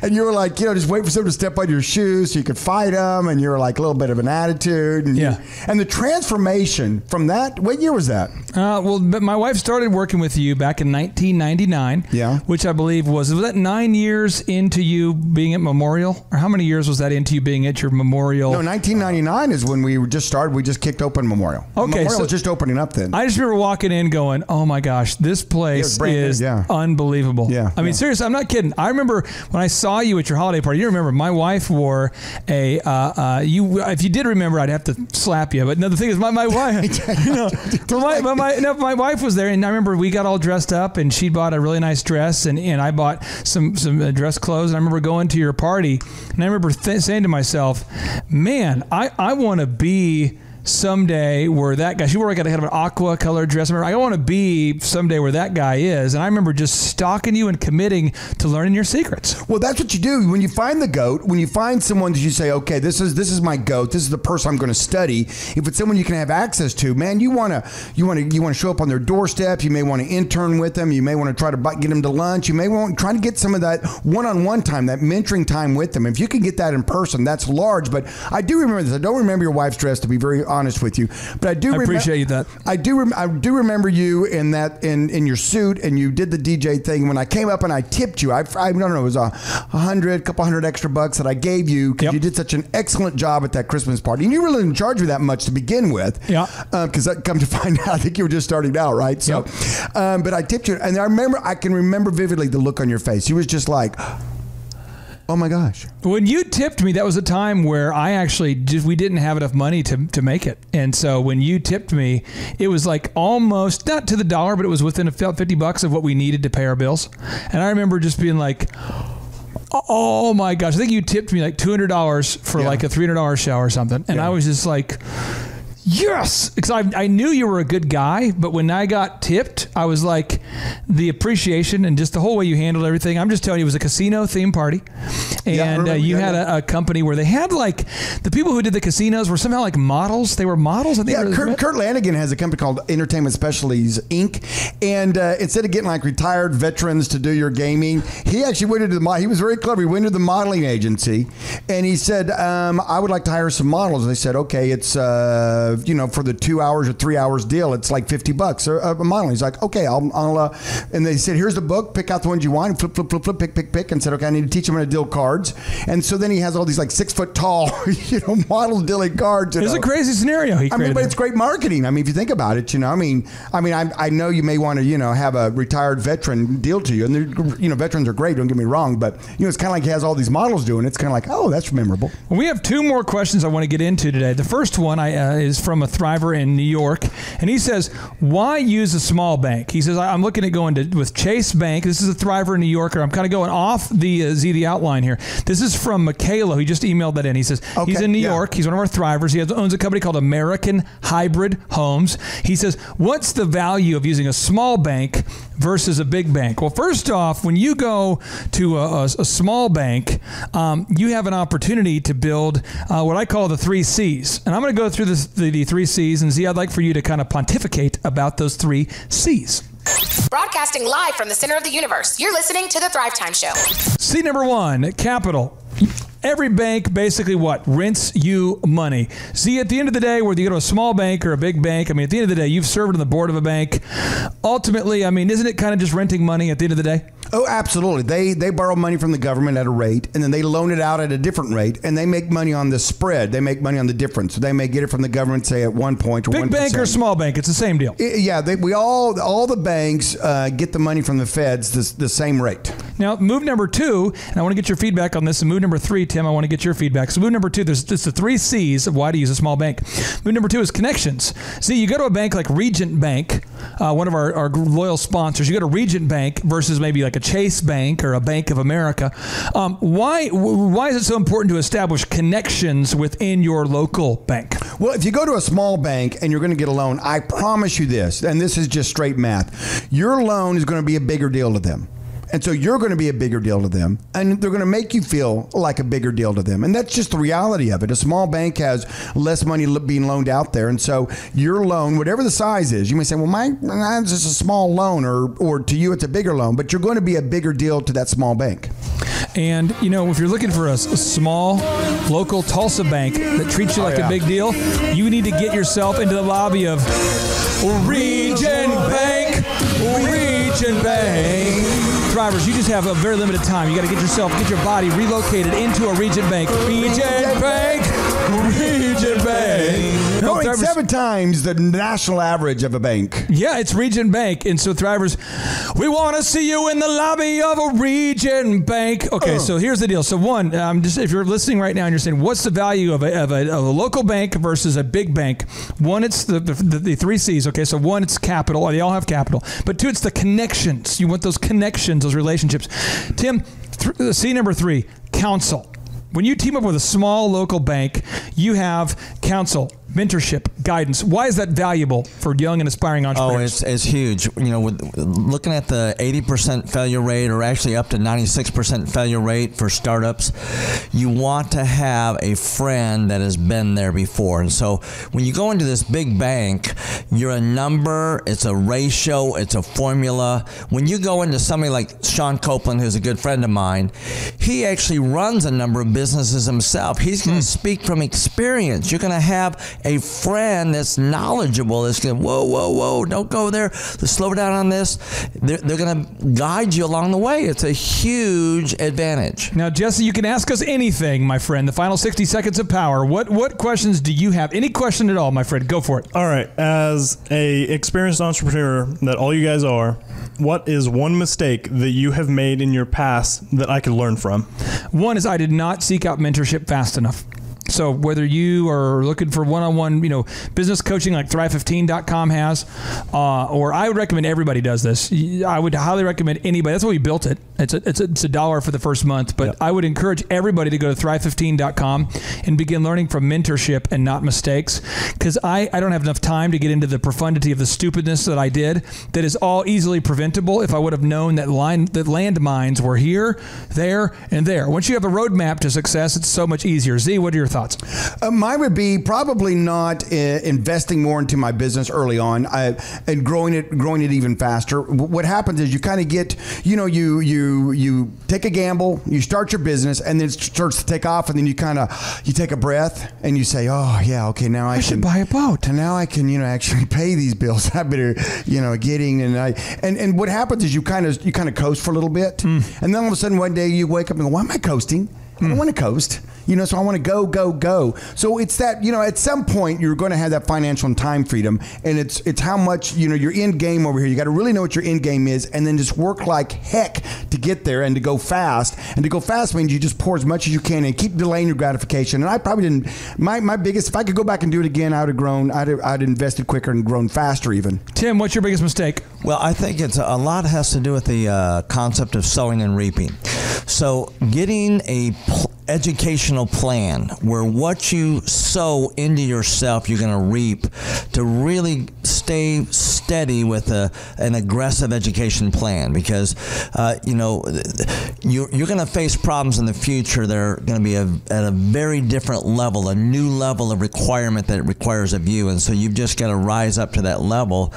and you were like, just wait for someone to step on your shoes so you could fight them, and you were like a little bit of an attitude. And and the transformation from that, what year was that? But my wife started working with you back in 1999. Yeah. Which I believe was that 9 years into you being at Memorial? Or how many years was that into you being at your Memorial? No, 1999 is when we just started. We just kicked open Memorial. Okay. Memorial was just opening up then. I just remember walking in going, oh my gosh, this place is unbelievable. Yeah. I mean, seriously, I'm not kidding. I remember when I saw you at your holiday party, you remember my wife wore if you did remember, I'd have to slap you. But no, the thing is, my wife, my wife was there, and I remember we got all dressed up, and she bought a really nice dress, and I bought some dress clothes, and I remember going to your party, and I remember saying to myself, man, I want to be someday where that guy, she wore like a kind of an aqua colored dress. I want to be someday where that guy is. And I remember just stalking you and committing to learning your secrets. Well, that's what you do. When you find the GOAT, when you find someone that you say, okay, this is my GOAT, this is the person I'm going to study. If it's someone you can have access to, man, you want to show up on their doorstep. You may want to intern with them. You may want to try to get them to lunch. You may want to try to get some of that one-on-one time, that mentoring time with them. If you can get that in person, that's large. But I do remember this. I don't remember your wife's dress, to be very honest with you, but I do. I appreciate that. I do remember you in your suit, and you did the DJ thing. When I came up and I tipped you, I don't know, it was a couple hundred extra bucks that I gave you because you did such an excellent job at that Christmas party, and you really didn't charge me that much to begin with. Yeah. Because I come to find out, I think you were just starting out, right? So, but I tipped you, and I can remember vividly the look on your face. You was just like, oh my gosh. When you tipped me, that was a time where we didn't have enough money to make it. And so when you tipped me, it was like almost, not to the dollar, but it was within $50 of what we needed to pay our bills. And I remember just being like, oh my gosh. I think you tipped me like $200 for like a $300 shower or something. And I was just like, yes, because I knew you were a good guy, but when I got tipped, I was like, the appreciation and just the whole way you handled everything. I'm just telling you, it was a casino theme party, and you had a company where they had like the people who did the casinos were somehow like models. They were models. I think Kurt Lanigan has a company called Entertainment Specialties Inc. And instead of getting like retired veterans to do your gaming, he actually went into he was very clever. He went into the modeling agency, and he said, I would like to hire some models. And they said, okay, it's of, for the 2 hours or 3 hours deal, it's like $50 a model. He's like, okay, I'll and they said, here's the book, pick out the ones you want, flip, pick, and said, okay, I need to teach him how to deal cards. And so then he has all these like 6 foot tall, models dealing cards. It's a crazy scenario he created. But it's great marketing. I mean, if you think about it, I know you may want to, have a retired veteran deal to you, and veterans are great. Don't get me wrong, but it's kind of like he has all these models doing. It's kind of like, oh, that's memorable. Well, we have 2 more questions I want to get into today. The first one is from a Thriver in New York, and he says, why use a small bank? He says, I'm looking at going with Chase Bank. This is a Thriver in New Yorker. I'm kind of going off the outline here. This is from Michaela, who just emailed that in. He says, he's in New York. He's one of our Thrivers. He owns a company called American Hybrid Homes. He says, what's the value of using a small bank versus a big bank? Well, first off, when you go to a small bank, you have an opportunity to build what I call the 3 C's. And I'm going to go through the 3 C's, and Z, I'd like for you to kind of pontificate about those 3 C's. Broadcasting live from the center of the universe. You're listening to the Thrivetime Show. C number 1, capital. Every bank basically rents you money. See, at the end of the day, whether you go to a small bank or a big bank, at the end of the day, you've served on the board of a bank. Ultimately, isn't it kind of just renting money at the end of the day? Oh, absolutely. They borrow money from the government at a rate, and then they loan it out at a different rate, and they make money on the spread. They make money on the difference. So they may get it from the government, say, at 1 point or 1%. Big bank or small bank, it's the same deal. All the banks get the money from the feds the same rate. Now, move number 2, and I want to get your feedback on this, and move number 3, Tim, I want to get your feedback. So move number 2, there's the 3 C's of why to use a small bank. Move number 2 is connections. See, you go to a bank like Regent Bank, one of our loyal sponsors. You go to Regent Bank versus maybe like a Chase Bank or a Bank of America. Why is it so important to establish connections within your local bank? Well, if you go to a small bank and you're going to get a loan, I promise you this, and this is just straight math, your loan is going to be a bigger deal to them. And so you're going to be a bigger deal to them, and they're going to make you feel like a bigger deal to them. And that's just the reality of it. A small bank has less money being loaned out there. And so your loan, whatever the size is, you may say, well, mine's just a small loan, or to you it's a bigger loan, but you're going to be a bigger deal to that small bank. And, if you're looking for a small, local Tulsa bank that treats you like a big deal, you need to get yourself into the lobby of Regent Bank. Regent Bank. Thrivers, you just have a very limited time. You got to get your body relocated into a Regent Bank. Regent Bank. Regent Bank. No, it's 7 times the national average of a bank. Yeah, it's Regent Bank. And so, Thrivers, we want to see you in the lobby of a Regent Bank. Okay, so here's the deal. So one, if you're listening right now and you're saying, what's the value of a local bank versus a big bank? One, it's the 3 C's. Okay, so one, it's capital. They all have capital. But 2, it's the connections. You want those connections, those relationships. Tim, C number 3, counsel. When you team up with a small local bank, you have counsel, mentorship, guidance. Why is that valuable for young and aspiring entrepreneurs? Oh, it's huge. With looking at the 80% failure rate, or actually up to 96% failure rate for startups, you want to have a friend that has been there before. And so when you go into this big bank, you're a number, it's a ratio, it's a formula. When you go into somebody like Sean Copeland, who's a good friend of mine, he actually runs a number of businesses himself. He's going to speak from experience. You're going to have a friend that's knowledgeable, that's going to, whoa, don't go there. Let's slow down on this. They're going to guide you along the way. It's a huge advantage. Now, Jesse, you can ask us anything, my friend. The final 60 seconds of power. What questions do you have? Any question at all, my friend? Go for it. All right. As a experienced entrepreneur that all you guys are, what is one mistake that you have made in your past that I could learn from? One is I did not seek out mentorship fast enough. So whether you are looking for one-on-one, business coaching like Thrive15.com has, or I would recommend everybody does this. I would highly recommend anybody. That's why we built it. It's $1 for the first month, but I would encourage everybody to go to Thrive15.com and begin learning from mentorship and not mistakes. Because I don't have enough time to get into the profundity of the stupidness that I did. That is all easily preventable if I would have known that landmines were here, there, and there. Once you have a roadmap to success, it's so much easier. Z, what are your thoughts? thoughts? Mine would be probably not investing more into my business early on and growing it even faster. What happens is you kind of get, you take a gamble, you start your business, and then it starts to take off, and then you take a breath and you say, oh yeah, okay, now I should buy a boat, and now I can actually pay these bills. I better and what happens is you kind of coast for a little bit, and then all of a sudden one day you wake up and go, why am I coasting? I don't want to coast, so I want to go. So it's that, at some point you're going to have that financial and time freedom, and it's how much, your end game over here. You got to really know what your end game is, and then just work like heck to get there and to go fast. And to go fast means you just pour as much as you can and keep delaying your gratification. And I probably didn't, my biggest, if I could go back and do it again, I would have grown, I'd invested quicker and grown faster even. Tim, what's your biggest mistake? Well, I think it's a lot has to do with the concept of sowing and reaping. So getting a educational plan where what you sow into yourself you're going to reap, to really stay steady with an aggressive education plan, because you're going to face problems in the future. They're going to be at a very different level, a new level of requirement that it requires of you, and so you've just got to rise up to that level.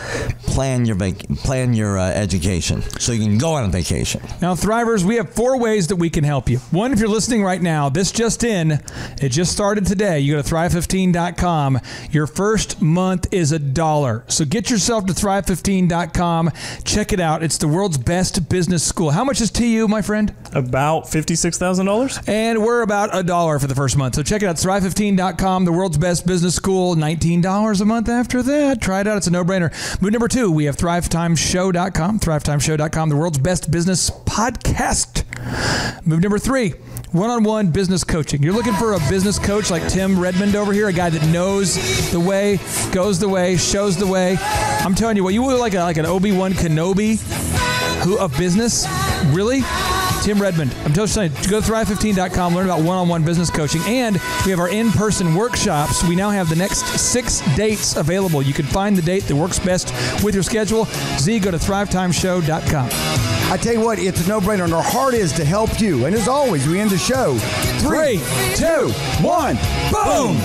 Plan your education so you can go on vacation. Now, Thrivers, we have 4 ways that we can help you. One, if you're listening right now, this just in, it just started today. You go to Thrive15.com. Your first month is $1. So get yourself to Thrive15.com. Check it out. It's the world's best business school. How much is TU, my friend? About $56,000. And we're about $1 for the first month. So check it out. Thrive15.com, the world's best business school. $19 a month after that. Try it out. It's a no-brainer. Move number 2, we have Thrivetimeshow.com. Thrivetimeshow.com, the world's best business podcast. Move number 3, one-on-one business coaching. You're looking for a business coach like Tim Redmond over here, a guy that knows the way, goes the way, shows the way. I'm telling you what, you would like an Obi-Wan Kenobi of business. Really? Tim Redmond. I'm telling you, go to Thrive15.com, learn about one-on-one business coaching, and we have our in-person workshops. We now have the next 6 dates available. You can find the date that works best with your schedule. Z, go to Thrivetimeshow.com. I tell you what, it's a no-brainer, and our heart is to help you. And as always, we end the show. 3, 2, 1, boom!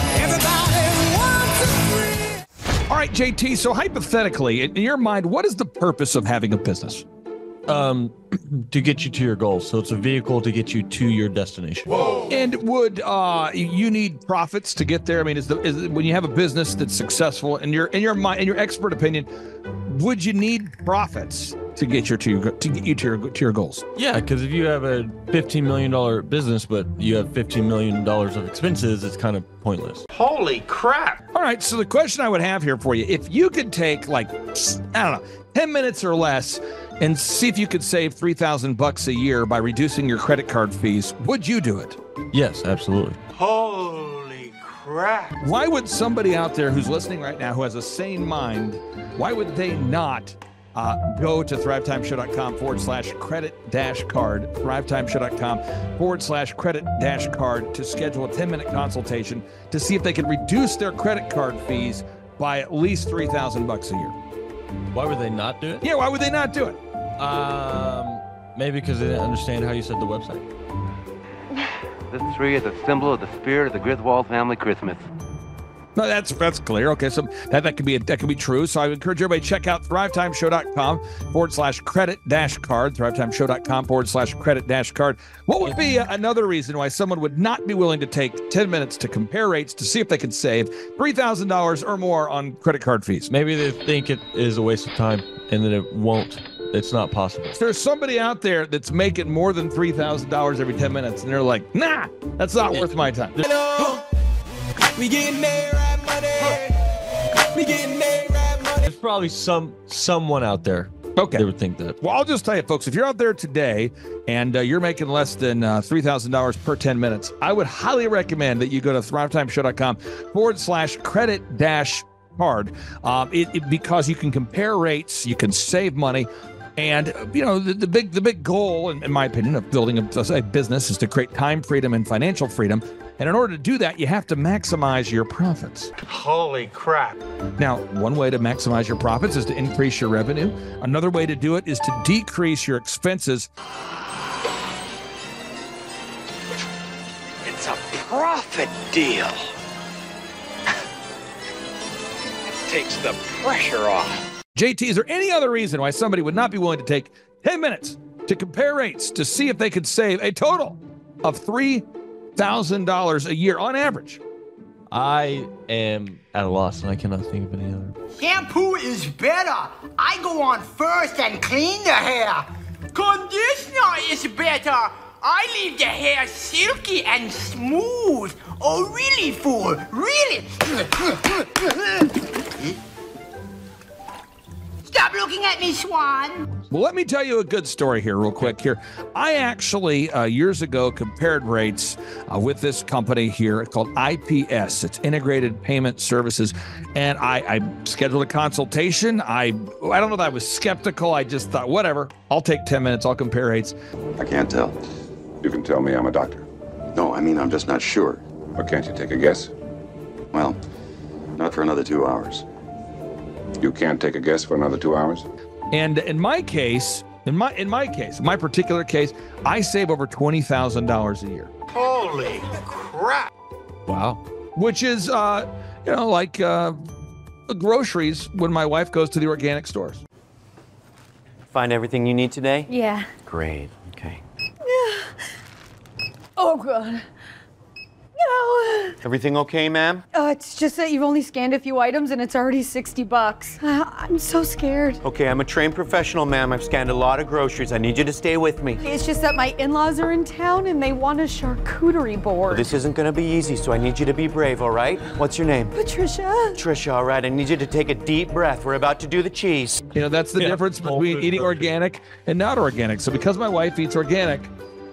All right, JT, so hypothetically, in your mind, what is the purpose of having a business? To get you to your goals. So it's a vehicle to get you to your destination. Whoa. And would you need profits to get there? I mean, is when you have a business that's successful, in your mind, in your expert opinion, would you need profits to get you to your goals? Yeah, because if you have a $15 million business, but you have $15 million of expenses, it's kind of pointless. Holy crap! All right, so the question I would have here for you, if you could take 10 minutes or less and see if you could save $3,000 a year by reducing your credit card fees, would you do it? Yes, absolutely. Holy crap. Why would somebody out there who's listening right now who has a sane mind, why would they not go to Thrivetimeshow.com/credit-card, Thrivetimeshow.com/credit-card to schedule a 10-minute consultation to see if they can reduce their credit card fees by at least $3,000 a year? Why would they not do it? Yeah, why would they not do it? Maybe because they didn't understand how you said the website. This tree is a symbol of the spirit of the Griswold family Christmas. No, that's clear. Okay, so that could be true. So I would encourage everybody to check out Thrivetimeshow.com/credit-card, Thrivetimeshow.com/credit-card. What would be another reason why someone would not be willing to take 10 minutes to compare rates to see if they could save $3,000 or more on credit card fees? Maybe they think it is a waste of time and that it won't. It's not possible. There's somebody out there that's making more than $3,000 every 10 minutes, and they're like, nah, that's not worth my time. Hello. We getting there, right money. We getting there, right money. There's probably someone out there. Okay. They would think that. Well, I'll just tell you, folks, if you're out there today and you're making less than $3,000 per 10 minutes, I would highly recommend that you go to Thrivetimeshow.com/credit-card. Because you can compare rates, you can save money. And, the big goal, in my opinion, of building a business is to create time freedom and financial freedom. And in order to do that, you have to maximize your profits. Holy crap. Now, one way to maximize your profits is to increase your revenue. Another way to do it is to decrease your expenses. It's a profit. the deal. Takes the pressure off. JT, is there any other reason why somebody would not be willing to take 10 minutes to compare rates to see if they could save a total of $3,000 a year on average? I am at a loss and I cannot think of any other. Shampoo is better. I go on first and clean the hair. Conditioner is better. I leave the hair silky and smooth. Oh, really, fool? Really? Stop looking at me, Swan. Well, let me tell you a good story here real quick here. I actually, years ago, compared rates with this company here called IPS. It's Integrated Payment Services. And I scheduled a consultation. I don't know that I was skeptical. I just thought, whatever, I'll take 10 minutes. I'll compare rates. I can't tell. You can tell me I'm a doctor. No, I mean, I'm just not sure. Or can't you take a guess? Well, not for another 2 hours. You can't take a guess for another 2 hours? And in my case, in my particular case, I save over $20,000 a year. Holy crap. Wow. Which is, like groceries when my wife goes to the organic stores. Find everything you need today? Yeah. Great. Okay. Oh, God. No. Everything okay, ma'am? It's just that you've only scanned a few items and it's already $60. I'm so scared. Okay, I'm a trained professional, ma'am. I've scanned a lot of groceries. I need you to stay with me. It's just that my in-laws are in town and they want a charcuterie board. Well, this isn't gonna be easy, so I need you to be brave, all right? What's your name? Patricia. Patricia, all right. I need you to take a deep breath. We're about to do the cheese. That's the difference between eating organic and not organic. So because my wife eats organic,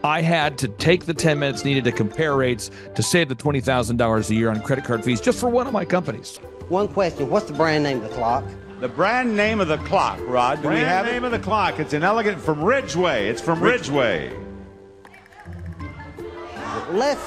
I had to take the 10 minutes needed to compare rates to save the $20,000 a year on credit card fees just for one of my companies. One question, what's the brand name of the clock? The brand name of the clock, Rod. Do we have it? Brand name of the clock. It's an elegant from Ridgeway. It's from Ridgeway. Let's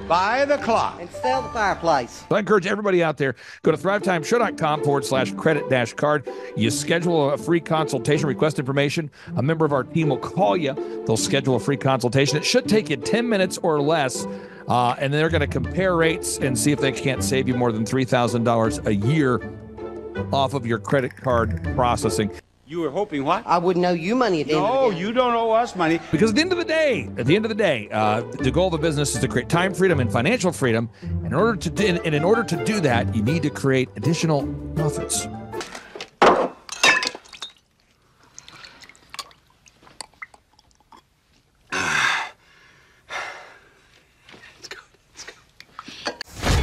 buy the clock and sell the fireplace. So I encourage everybody out there, go to thrivetimeshow.com/credit-card. You schedule a free consultation, request information. A member of our team will call you. They'll schedule a free consultation. It should take you 10 minutes or less. And they're going to compare rates and see if they can't save you more than $3,000 a year off of your credit card processing. You were hoping what? I wouldn't owe you money at the end of the day. No, you don't owe us money. Because at the end of the day, the goal of the business is to create time freedom and financial freedom. In order to do that, you need to create additional profits.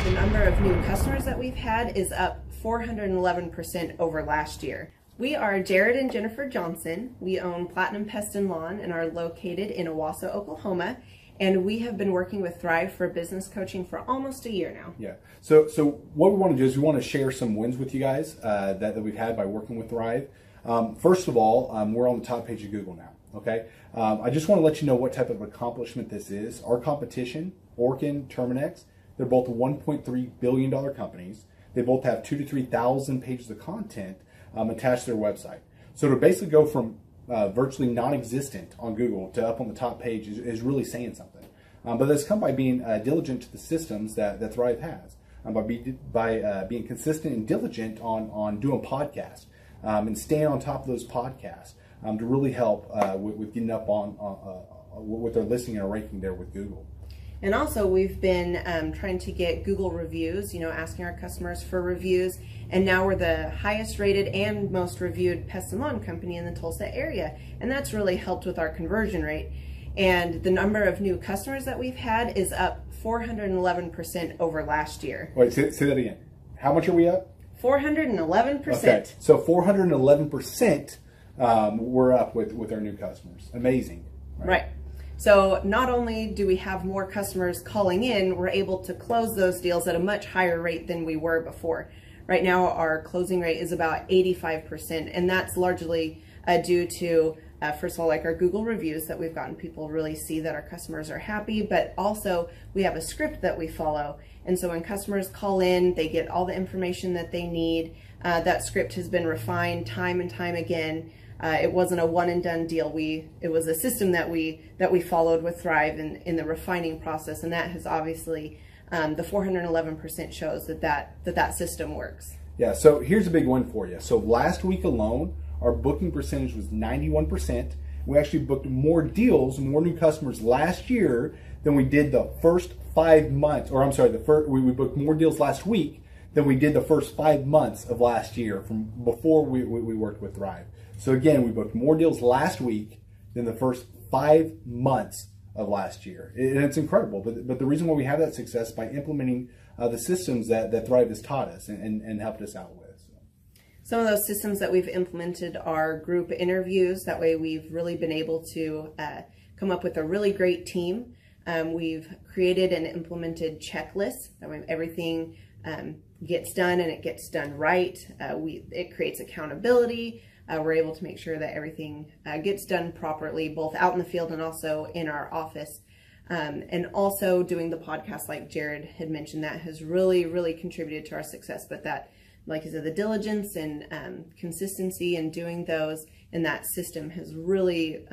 The number of new customers that we've had is up 411% over last year. We are Jared and Jennifer Johnson. We own Platinum Pest and Lawn and are located in Owasso, Oklahoma. And we have been working with Thrive for business coaching for almost a year now. Yeah. So what we want to do is we want to share some wins with you guys that we've had by working with Thrive. First of all, we're on the top page of Google now. Okay. I just want to let you know what type of accomplishment this is. Our competition, Orkin, Terminex, they're both $1.3 billion companies. They both have 2,000 to 3,000 pages of content attached to their website. So to basically go from virtually non-existent on Google to up on the top page is really saying something. But that's come by being diligent to the systems that Thrive has, by being consistent and diligent on doing podcasts and staying on top of those podcasts to really help with getting up on with their listing and ranking there with Google. And also we've been trying to get Google reviews, asking our customers for reviews. And now we're the highest rated and most reviewed pest and lawn company in the Tulsa area. And that's really helped with our conversion rate. And the number of new customers that we've had is up 411% over last year. Wait, say that again. How much are we up? 411%. Okay, so 411% we're up with our new customers. Amazing. Right. So not only do we have more customers calling in, we're able to close those deals at a much higher rate than we were before. Right now, our closing rate is about 85%, and that's largely due to, first of all, like our Google reviews that we've gotten people really see that our customers are happy, but also we have a script that we follow. And so when customers call in, they get all the information that they need. That script has been refined time and time again It wasn't a one and done deal. It was a system that we followed with Thrive in the refining process, and that has obviously the 411% shows that system works. Yeah, so here's a big one for you. So last week alone, our booking percentage was 91%. We actually booked more deals, more new customers last year than we did the first 5 months, or I'm sorry, we booked more deals last week than we did the first 5 months of last year from before we worked with Thrive. So again, we booked more deals last week than the first 5 months of last year. And it's incredible. But the reason why we have that success is by implementing the systems that Thrive has taught us and helped us out with. Some of those systems that we've implemented are group interviews. That way we've really been able to come up with a really great team. We've created and implemented checklists. That way everything gets done and it gets done right. It creates accountability. We're able to make sure that everything gets done properly, both out in the field and also in our office. And also doing the podcast, like Jared had mentioned, that has really, really contributed to our success. But that, like I said, the diligence and consistency in doing those and that system has really,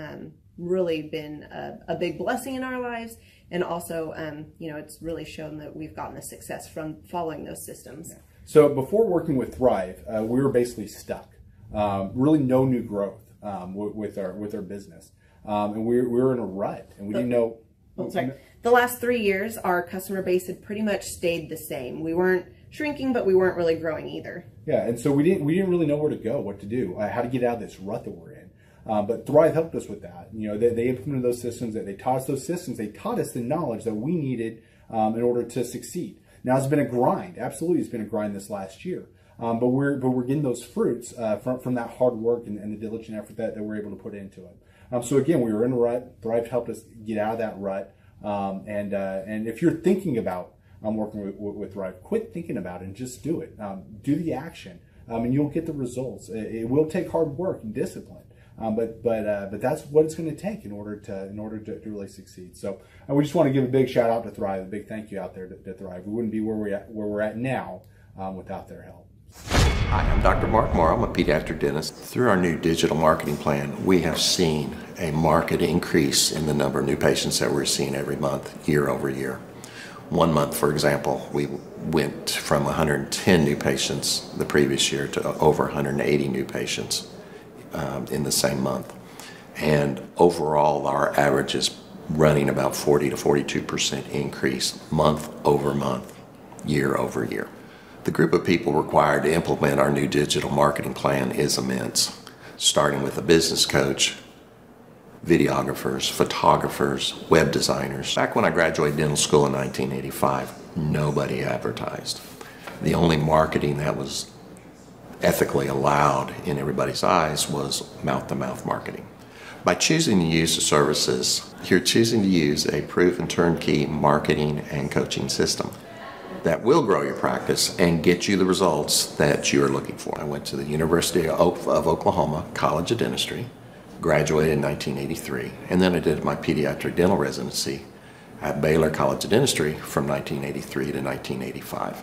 really been a big blessing in our lives. And also, it's really shown that we've gotten the success from following those systems. Yeah. So before working with Thrive, we were basically stuck. Really no new growth with our business. And we were in a rut, and we didn't know. The last 3 years, our customer base had pretty much stayed the same. We weren't shrinking, but we weren't really growing either. Yeah, and so we didn't really know where to go, what to do, how to get out of this rut that we're in. But Thrive helped us with that. They implemented those systems. They taught us those systems. They taught us the knowledge that we needed in order to succeed. Now it's been a grind. Absolutely, it's been a grind this last year. But we're getting those fruits from that hard work and the diligent effort that we're able to put into it. So again, we were in a rut. Thrive helped us get out of that rut. And if you're thinking about working with Thrive, quit thinking about it and just do it. Do the action, and you'll get the results. It will take hard work and discipline, but that's what it's going to take in order to really succeed. So we just want to give a big shout out to Thrive, a big thank you out there to Thrive. We wouldn't be where we're at now without their help. Hi, I'm Dr. Mark Moore. I'm a pediatric dentist. Through our new digital marketing plan, we have seen a marked increase in the number of new patients that we're seeing every month, year over year. 1 month, for example, we went from 110 new patients the previous year to over 180 new patients in the same month. And overall, our average is running about 40 to 42% increase month over month, year over year. The group of people required to implement our new digital marketing plan is immense, starting with a business coach, videographers, photographers, web designers. Back when I graduated dental school in 1985, nobody advertised. The only marketing that was ethically allowed in everybody's eyes was mouth-to-mouth marketing. By choosing to use the services, you're choosing to use a proven turnkey marketing and coaching system that will grow your practice and get you the results that you're looking for. I went to the University of Oklahoma College of Dentistry, graduated in 1983, and then I did my pediatric dental residency at Baylor College of Dentistry from 1983 to 1985.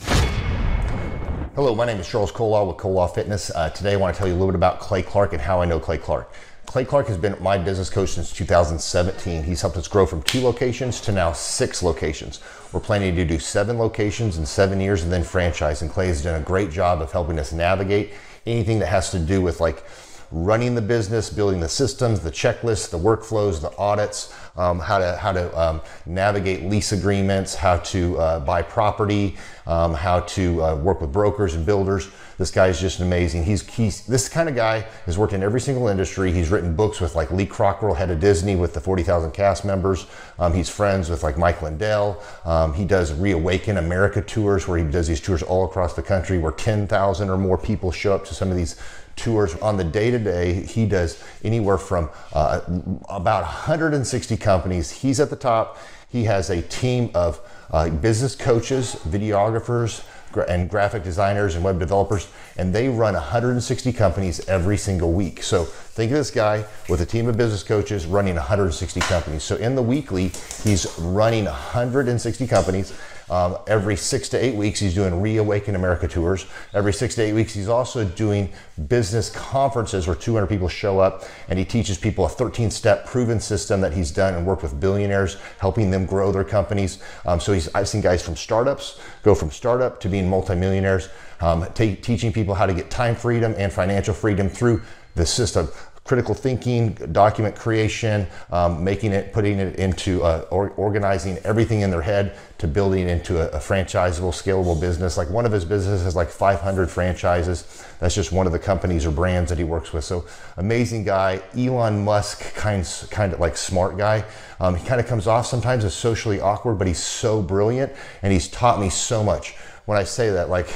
Hello, my name is Charles Kolaw with Kolaw Fitness. Today I want to tell you a little bit about Clay Clark and how I know Clay Clark. Clay Clark has been my business coach since 2017. He's helped us grow from 2 locations to now 6 locations. We're planning to do 7 locations in 7 years and then franchise. And Clay has done a great job of helping us navigate anything that has to do with like running the business, building the systems, the checklists, the workflows, the audits, how to navigate lease agreements, how to buy property, how to work with brokers and builders. This guy is just amazing. He's this kind of guy has worked in every single industry. He's written books with like Lee Cockrell, head of Disney, with the 40,000 cast members. He's friends with like Mike Lindell. He does Reawaken America tours where he does these tours all across the country where 10,000 or more people show up to some of these tours. On the day-to-day, he does anywhere from about 160 companies. He's at the top. He has a team of business coaches, videographers, and graphic designers and web developers, and they run 160 companies every single week. So think of this guy with a team of business coaches running 160 companies. So in the weekly, he's running 160 companies. Every 6 to 8 weeks, he's doing Reawaken America tours. Every 6 to 8 weeks, he's also doing business conferences where 200 people show up, and he teaches people a 13-step proven system that he's done and worked with billionaires, helping them grow their companies. So I've seen guys from startups go from startup to being multimillionaires, teaching people how to get time freedom and financial freedom through the system. Critical thinking, document creation, putting it into organizing everything in their head to building into a franchisable, scalable business. Like one of his businesses has like 500 franchises. That's just one of the companies or brands that he works with. So amazing guy, Elon Musk kind of like smart guy. He kind of comes off sometimes as socially awkward, but he's so brilliant and he's taught me so much. When I say that, like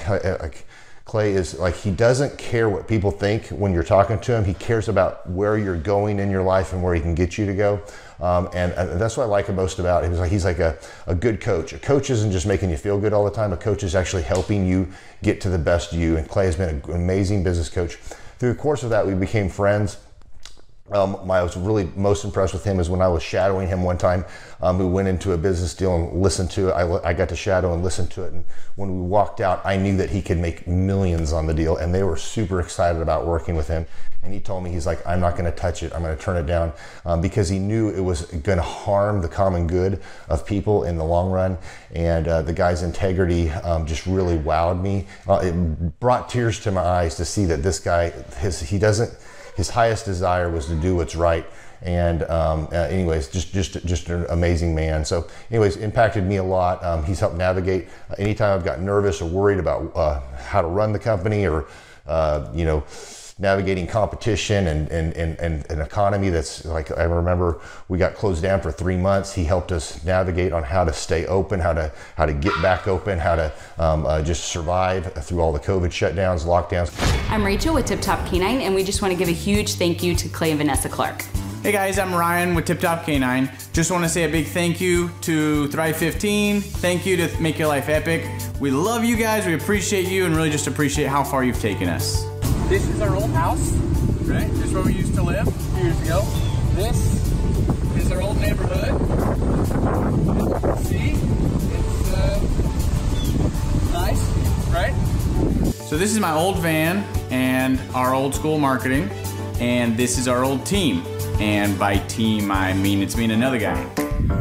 Clay is like, he doesn't care what people think when you're talking to him. He cares about where you're going in your life and where he can get you to go. And that's what I like most about him. He's like a good coach. A coach isn't just making you feel good all the time. A coach is actually helping you get to the best you. And Clay has been an amazing business coach. Through the course of that, we became friends. I was really most impressed with him is when I was shadowing him one time. We went into a business deal and listened to it. I got to shadow and listen to it. And when we walked out, I knew that he could make millions on the deal. And they were super excited about working with him. And he told me, he's like, I'm not going to touch it. I'm going to turn it down because he knew it was going to harm the common good of people in the long run. And the guy's integrity just really wowed me. It brought tears to my eyes to see that this guy, his highest desire was to do what's right. And anyways, just an amazing man. So anyways, impacted me a lot. He's helped navigate anytime I've got nervous or worried about how to run the company or, navigating competition and an economy that's like, I remember we got closed down for 3 months. He helped us navigate on how to stay open, how to get back open, how to just survive through all the COVID shutdowns, lockdowns. I'm Rachel with Tip Top Canine, and we just want to give a huge thank you to Clay and Vanessa Clark. Hey guys, I'm Ryan with Tip Top Canine. Just want to say a big thank you to Thrive 15. Thank you to Make Your Life Epic. We love you guys, we appreciate you, and really just appreciate how far you've taken us. This is our old house, right? This is where we used to live a few years ago. This is our old neighborhood. See, it's nice, right? So this is my old van and our old school marketing, and this is our old team. And by team, I mean it's me and another guy.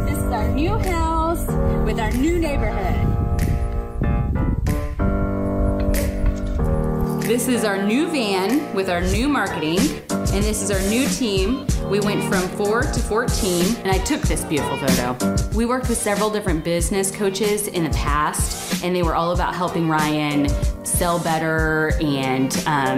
This is our new house with our new neighborhood. This is our new van with our new marketing, and this is our new team. We went from 4 to 14, and I took this beautiful photo. We worked with several different business coaches in the past, and they were all about helping Ryan sell better and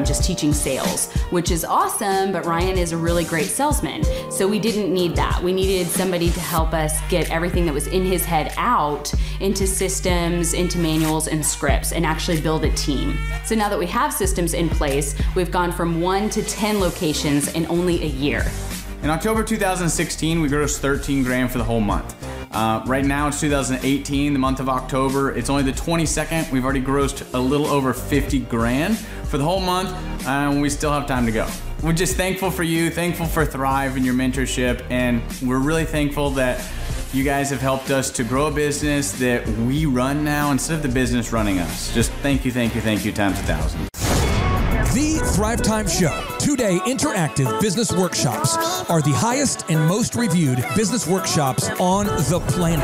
just teaching sales, which is awesome, but Ryan is a really great salesman. So we didn't need that. We needed somebody to help us get everything that was in his head out into systems, into manuals and scripts, and actually build a team. So now that we have systems in place, we've gone from 1 to 10 locations in only a year. In October 2016, we grossed 13 grand for the whole month. Right now it's 2018, the month of October. It's only the 22nd. We've already grossed a little over 50 grand for the whole month, and we still have time to go. We're just thankful for you, thankful for Thrive and your mentorship, and we're really thankful that you guys have helped us to grow a business that we run now instead of the business running us. Just thank you times 1,000. The Thrivetime Show, 2-day interactive business workshops, are the highest and most reviewed business workshops on the planet.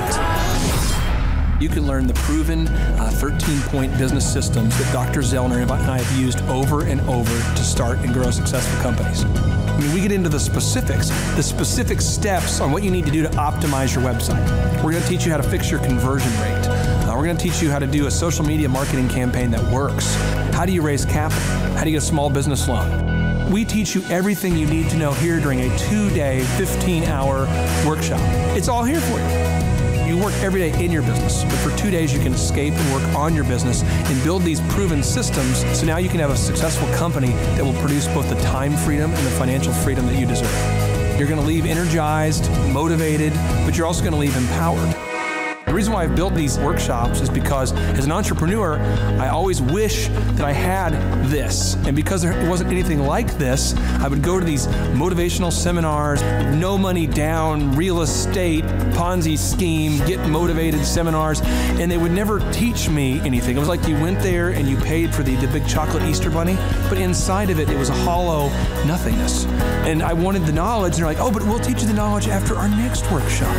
You can learn the proven 13-point business systems that Dr. Zellner and I have used over and over to start and grow successful companies. I mean, we get into the specific steps on what you need to do to optimize your website. We're going to teach you how to fix your conversion rate. We're going to teach you how to do a social media marketing campaign that works. How do you raise capital? How do you get a small business loan? We teach you everything you need to know here during a 2-day, 15-hour workshop. It's all here for you. You work every day in your business, but for 2 days you can escape and work on your business and build these proven systems so now you can have a successful company that will produce both the time freedom and the financial freedom that you deserve. You're going to leave energized, motivated, but you're also going to leave empowered. The reason why I've built these workshops is because as an entrepreneur, I always wish that I had this. And because there wasn't anything like this, I would go to these motivational seminars, no money down, real estate, Ponzi scheme, get motivated seminars, and they would never teach me anything. It was like you went there and you paid for the big chocolate Easter bunny, but inside of it, it was a hollow nothingness. And I wanted the knowledge, and they're like, oh, but we'll teach you the knowledge after our next workshop.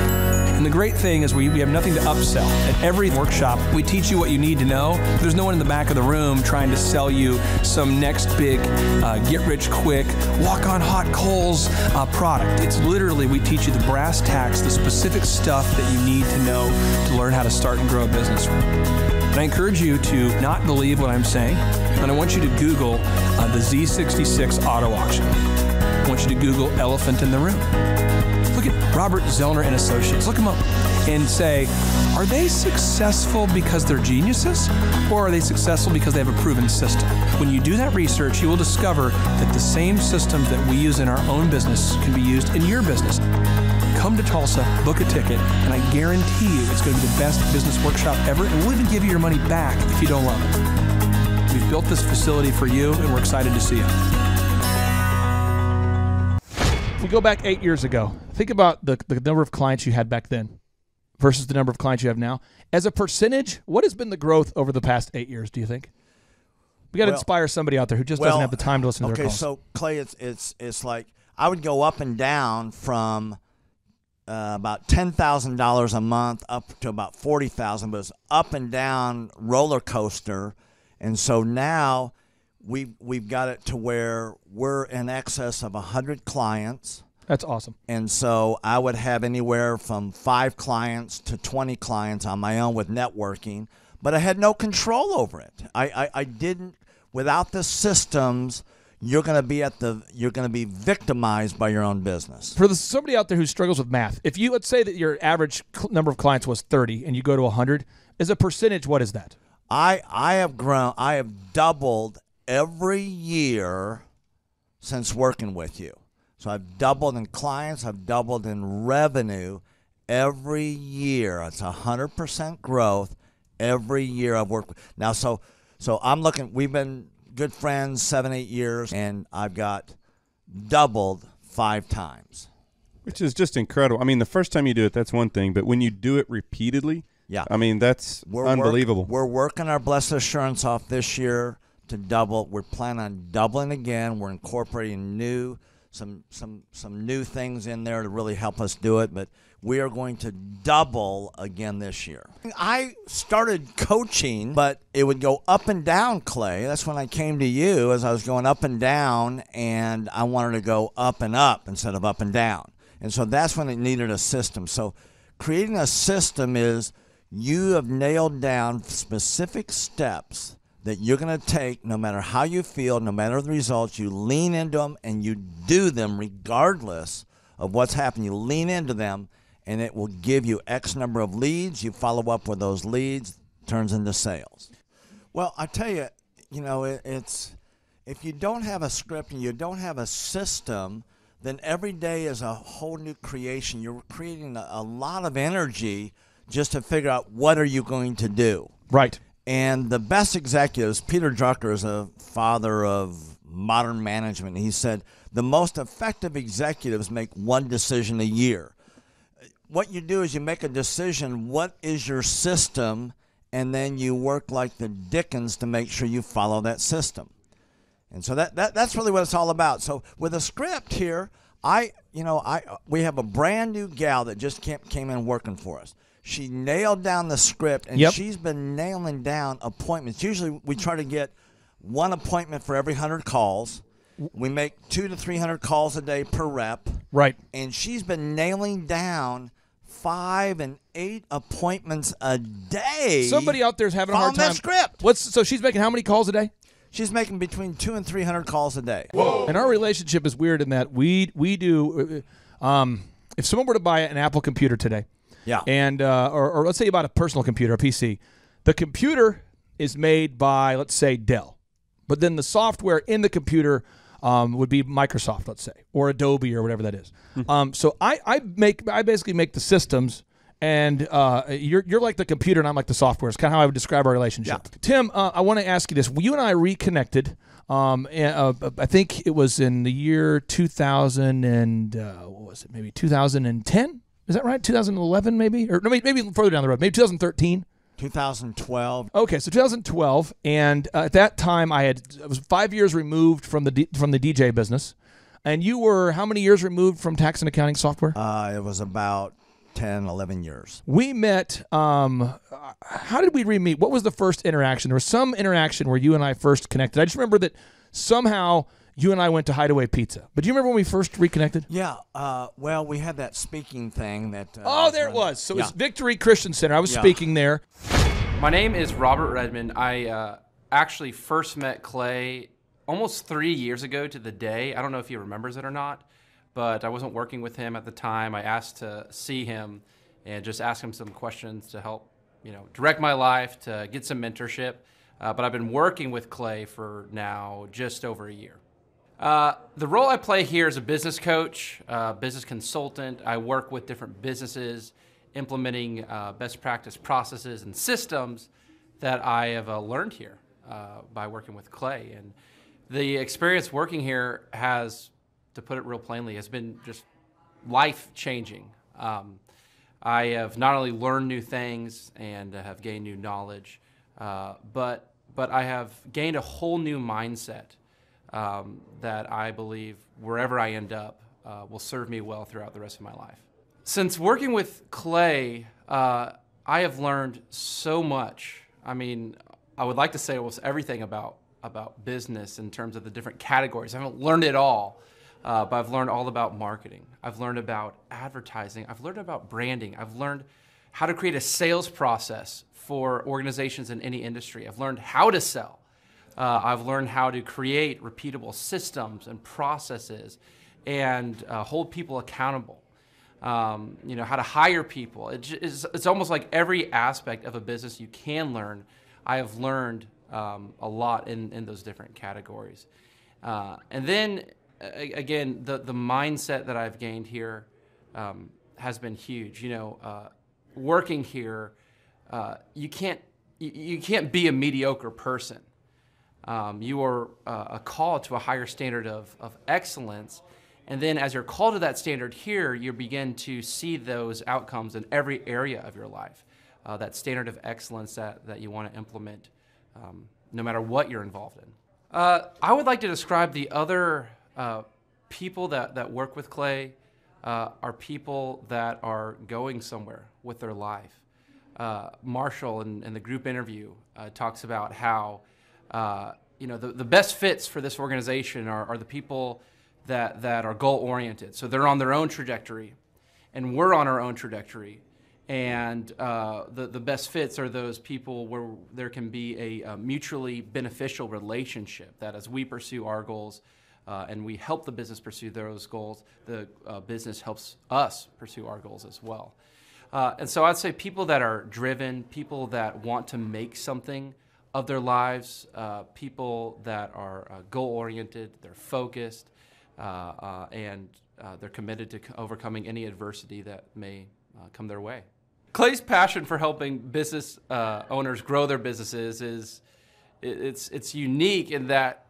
And the great thing is we have nothing to upsell. At every workshop, we teach you what you need to know. There's no one in the back of the room trying to sell you some next big get-rich-quick, walk-on-hot coals product. It's literally, we teach you the brass tacks, the specific stuff that you need to know to learn how to start and grow a business. And I encourage you to not believe what I'm saying, and I want you to Google the Z66 auto auction. I want you to Google elephant in the room. Look at Robert Zellner and Associates. Look them up and say, are they successful because they're geniuses, or are they successful because they have a proven system? When you do that research, you will discover that the same systems that we use in our own business can be used in your business. Come to Tulsa, book a ticket, and I guarantee you it's going to be the best business workshop ever, and we'll even give you your money back if you don't love it. We've built this facility for you, and we're excited to see you. If we go back 8 years ago, think about the number of clients you had back then versus the number of clients you have now. As a percentage, what has been the growth over the past 8 years, do you think? We got to inspire somebody out there who just doesn't have the time to listen to their calls. Okay, so Clay, it's like I would go up and down from about $10,000 a month up to about $40,000, but it's up and down roller coaster. And so now we've got it to where we're in excess of 100 clients. That's awesome. And so I would have anywhere from 5 clients to 20 clients on my own with networking, but I had no control over it. I didn't, without the systems, you're going to be victimized by your own business. For somebody out there who struggles with math, if you, let's say that your average number of clients was 30 and you go to 100, as a percentage, what is that? I have doubled every year since working with you. So I've doubled in clients, I've doubled in revenue every year. It's 100% growth every year I've worked with. Now, so I'm looking, we've been good friends 7-8 years, and I've got doubled 5 times. Which is just incredible. I mean, the first time you do it, that's one thing, but when you do it repeatedly, yeah, I mean, that's unbelievable. We're working our Blessed Assurance off this year to double. We're planning on doubling again. We're incorporating some new things in there to really help us do it, but we are going to double again this year. I started coaching, but it would go up and down, Clay. That's when I came to you, as I was going up and down, and I wanted to go up and up instead of up and down. And so that's when it needed a system. So creating a system is you have nailed down specific steps that you're going to take no matter how you feel, no matter the results. You lean into them and you do them regardless of what's happening. You lean into them, and it will give you X number of leads. You follow up with those leads, turns into sales. Well, I tell you, it's if you don't have a script and you don't have a system, then every day is a whole new creation. You're creating a lot of energy just to figure out what are you going to do. Right. And the best executives, Peter Drucker is a father of modern management. He said the most effective executives make one decision a year. What you do is you make a decision, what is your system, and then you work like the Dickens to make sure you follow that system. And so that's really what it's all about. So with a script here, we have a brand new gal that just came in working for us. She nailed down the script, and she's been nailing down appointments. Usually we try to get one appointment for every 100 calls. We make 200 to 300 calls a day per rep. Right. And she's been nailing down 5 and 8 appointments a day. Somebody out there's having a hard time. That script. So she's making how many calls a day? She's making between 200 and 300 calls a day. Whoa. And our relationship is weird in that we do. If someone were to buy an Apple computer today, and or let's say you bought a personal computer, a PC, the computer is made by, let's say, Dell, but then the software in the computer would be Microsoft, let's say, or Adobe or whatever that is. So I basically make the systems, and you're like the computer and I'm like the software. It's kind of how I would describe our relationship. Yeah. Tim, I want to ask you this. You and I reconnected. I think it was in the year 2000 and what was it? Maybe 2010. Is that right? 2011, maybe, or no, maybe further down the road. Maybe 2013. 2012. Okay, so 2012, and at that time I was 5 years removed from the DJ business, and you were how many years removed from tax and accounting software? It was about 10, 11 years. We met. How did we re-meet? What was the first interaction? There was some interaction where you and I first connected. I just remember that somehow you and I went to Hideaway Pizza. But do you remember when we first reconnected? Yeah. Well, we had that speaking thing that. There it was. So it's Victory Christian Center. I was speaking there. My name is Robert Redmond. I actually first met Clay almost 3 years ago to the day. I don't know if he remembers it or not, but I wasn't working with him at the time. I asked to see him and just ask him some questions to help, direct my life, to get some mentorship. But I've been working with Clay for now just over a year. The role I play here is a business coach, business consultant. I work with different businesses, implementing best practice processes and systems that I have learned here by working with Clay. And the experience working here has, to put it real plainly, has been just life-changing. I have not only learned new things and have gained new knowledge, but I have gained a whole new mindset that I believe wherever I end up will serve me well throughout the rest of my life. Since working with Clay, I have learned so much. I mean, I would like to say almost everything about business in terms of the different categories. I haven't learned it all, but I've learned all about marketing. I've learned about advertising. I've learned about branding. I've learned how to create a sales process for organizations in any industry. I've learned how to sell. I've learned how to create repeatable systems and processes and hold people accountable. How to hire people. It's almost like every aspect of a business you can learn. I have learned a lot in those different categories. And then, again, the mindset that I've gained here has been huge. Working here, you can't be a mediocre person. You are a call to a higher standard of excellence. And then as you're called to that standard here, you begin to see those outcomes in every area of your life. That standard of excellence that you want to implement no matter what you're involved in. I would like to describe the other people that work with Clay are people that are going somewhere with their life. Marshall in the group interview talks about how the best fits for this organization are the people that are goal-oriented. So they're on their own trajectory, and we're on our own trajectory. And the best fits are those people where there can be a mutually beneficial relationship, that as we pursue our goals and we help the business pursue those goals, the business helps us pursue our goals as well. And so I'd say people that are driven, people that want to make something of their lives, people that are goal-oriented, they're focused, and they're committed to overcoming any adversity that may come their way. Clay's passion for helping business owners grow their businesses it's unique in that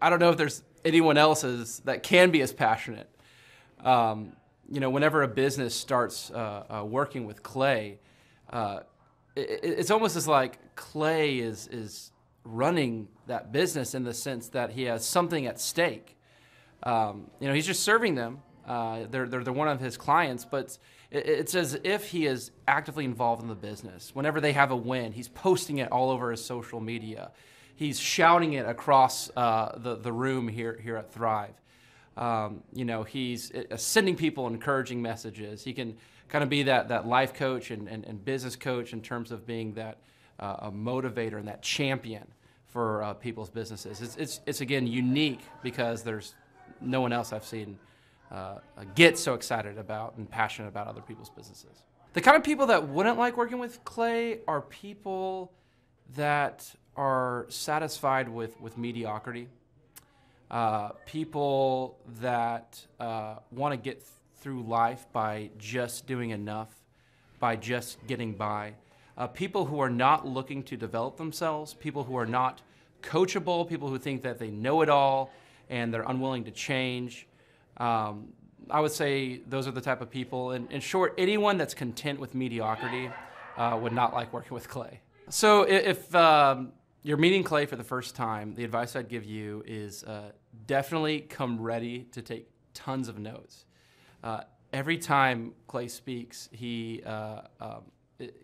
I don't know if there's anyone else that can be as passionate. Whenever a business starts working with Clay, it's almost as like Clay is running that business in the sense that he has something at stake. He's just serving them. They're one of his clients, but it's as if he is actively involved in the business. Whenever they have a win, he's posting it all over his social media. He's shouting it across the room here at Thrive. He's sending people encouraging messages. He can kind of be that life coach and business coach in terms of being that a motivator and that champion for people's businesses. It's again unique because there's no one else I've seen get so excited about and passionate about other people's businesses. The kind of people that wouldn't like working with Clay are people that are satisfied with mediocrity. People that want to get through life by just doing enough, by just getting by. People who are not looking to develop themselves, people who are not coachable, people who think that they know it all and they're unwilling to change. I would say those are the type of people. In short, anyone that's content with mediocrity would not like working with Clay. So if you're meeting Clay for the first time, the advice I'd give you is definitely come ready to take tons of notes. Every time Clay speaks, he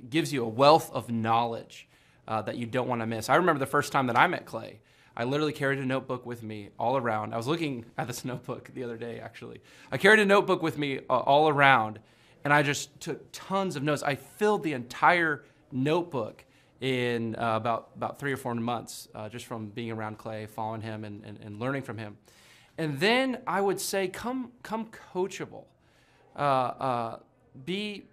gives you a wealth of knowledge that you don't want to miss. I remember the first time that I met Clay. I literally carried a notebook with me all around. I was looking at this notebook the other day, actually. I carried a notebook with me all around, and I just took tons of notes. I filled the entire notebook in about 3 or 4 months, just from being around Clay, following him, and learning from him. And then I would say, come coachable. Be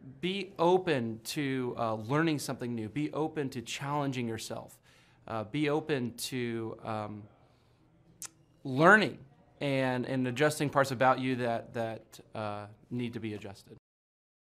open to learning something new. Be open to challenging yourself. Be open to learning and adjusting parts about you that need to be adjusted.